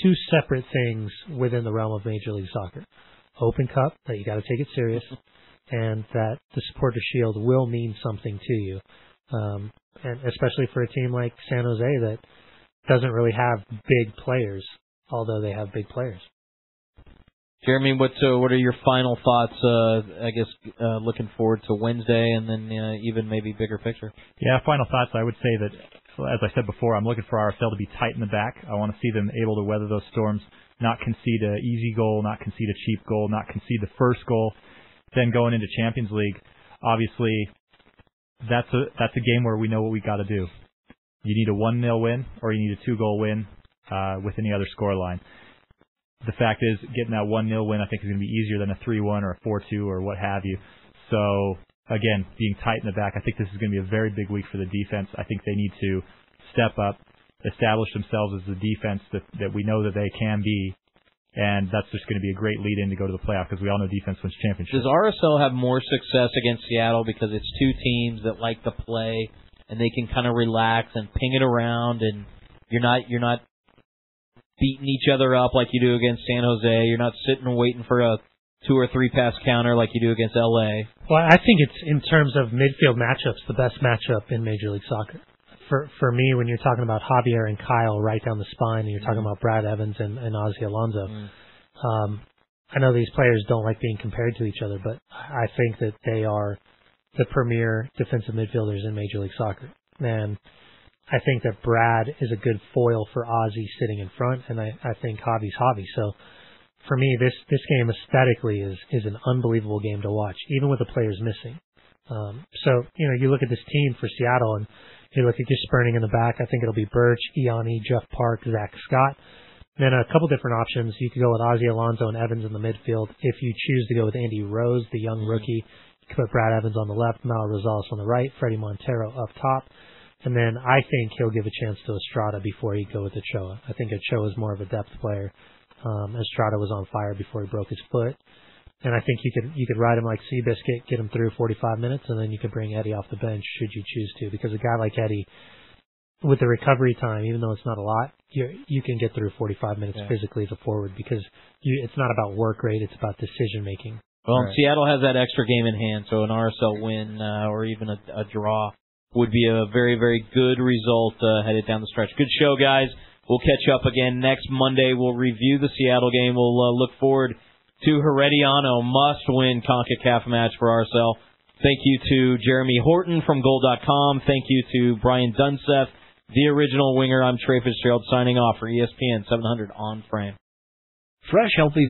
2 separate things within the realm of Major League Soccer. Open Cup, that you got to take it serious, and that the Supporters' Shield will mean something to you. And especially for a team like San Jose that doesn't really have big players, although they have big players. Jeremy, what are your final thoughts, looking forward to Wednesday and then even maybe bigger picture? Yeah, final thoughts, I would say that, as I said before, I'm looking for RSL to be tight in the back. I want to see them able to weather those storms, not concede an easy goal, not concede a cheap goal, not concede the first goal. Then going into Champions League, obviously, that's a game where we know what we got to do. You need a 1-0 win or you need a 2-goal win with any other scoreline. The fact is, getting that 1-0 win, I think, is going to be easier than a 3-1 or a 4-2 or what have you. So, again, being tight in the back, I think this is going to be a very big week for the defense. I think they need to step up, establish themselves as the defense that we know that they can be, and that's just going to be a great lead-in to go to the playoff because we all know defense wins championships. Does RSL have more success against Seattle because it's 2 teams that like to play and they can kind of relax and ping it around, and you're not beating each other up like you do against San Jose. You're not sitting and waiting for a 2 or 3 pass counter like you do against LA. Well, I think it's, in terms of midfield matchups, the best matchup in Major League Soccer. For me, when you're talking about Javier and Kyle right down the spine, and you're talking about Brad Evans and Ozzy Alonso, I know these players don't like being compared to each other, but I think that they are the premier defensive midfielders in Major League Soccer. And I think that Brad is a good foil for Ozzy sitting in front, and I think Javi's Javi. So for me, this game aesthetically is an unbelievable game to watch, even with the players missing. So, you look at this team for Seattle, and you look at Gisperning in the back. I think it'll be Birch, Iani, Jeff Park, Zach Scott. Then a couple different options. You could go with Ozzy Alonso and Evans in the midfield. If you choose to go with Andy Rose, the young rookie, you could put Brad Evans on the left, Mal Rosales on the right, Freddie Montero up top. And then I think he'll give a chance to Estrada before he'd go with Ochoa. I think Ochoa is more of a depth player. Estrada was on fire before he broke his foot. And I think you could ride him like Seabiscuit, get him through 45 minutes, and then you could bring Eddie off the bench should you choose to. Because a guy like Eddie, with the recovery time, even though it's not a lot, you can get through 45 minutes physically as a forward because it's not about work rate, it's about decision making. Well, Seattle has that extra game in hand, so an RSL win or even a draw would be a very, very good result headed down the stretch. Good show, guys. We'll catch up again next Monday. We'll review the Seattle game. We'll look forward to Herediano, must-win CONCACAF match for RSL. Thank you to Jeremy Horton from Goal.com. Thank you to Brian Dunseth, the original winger. I'm Trey Fitz-Gerald signing off for ESPN 700 On Frame. Fresh, healthy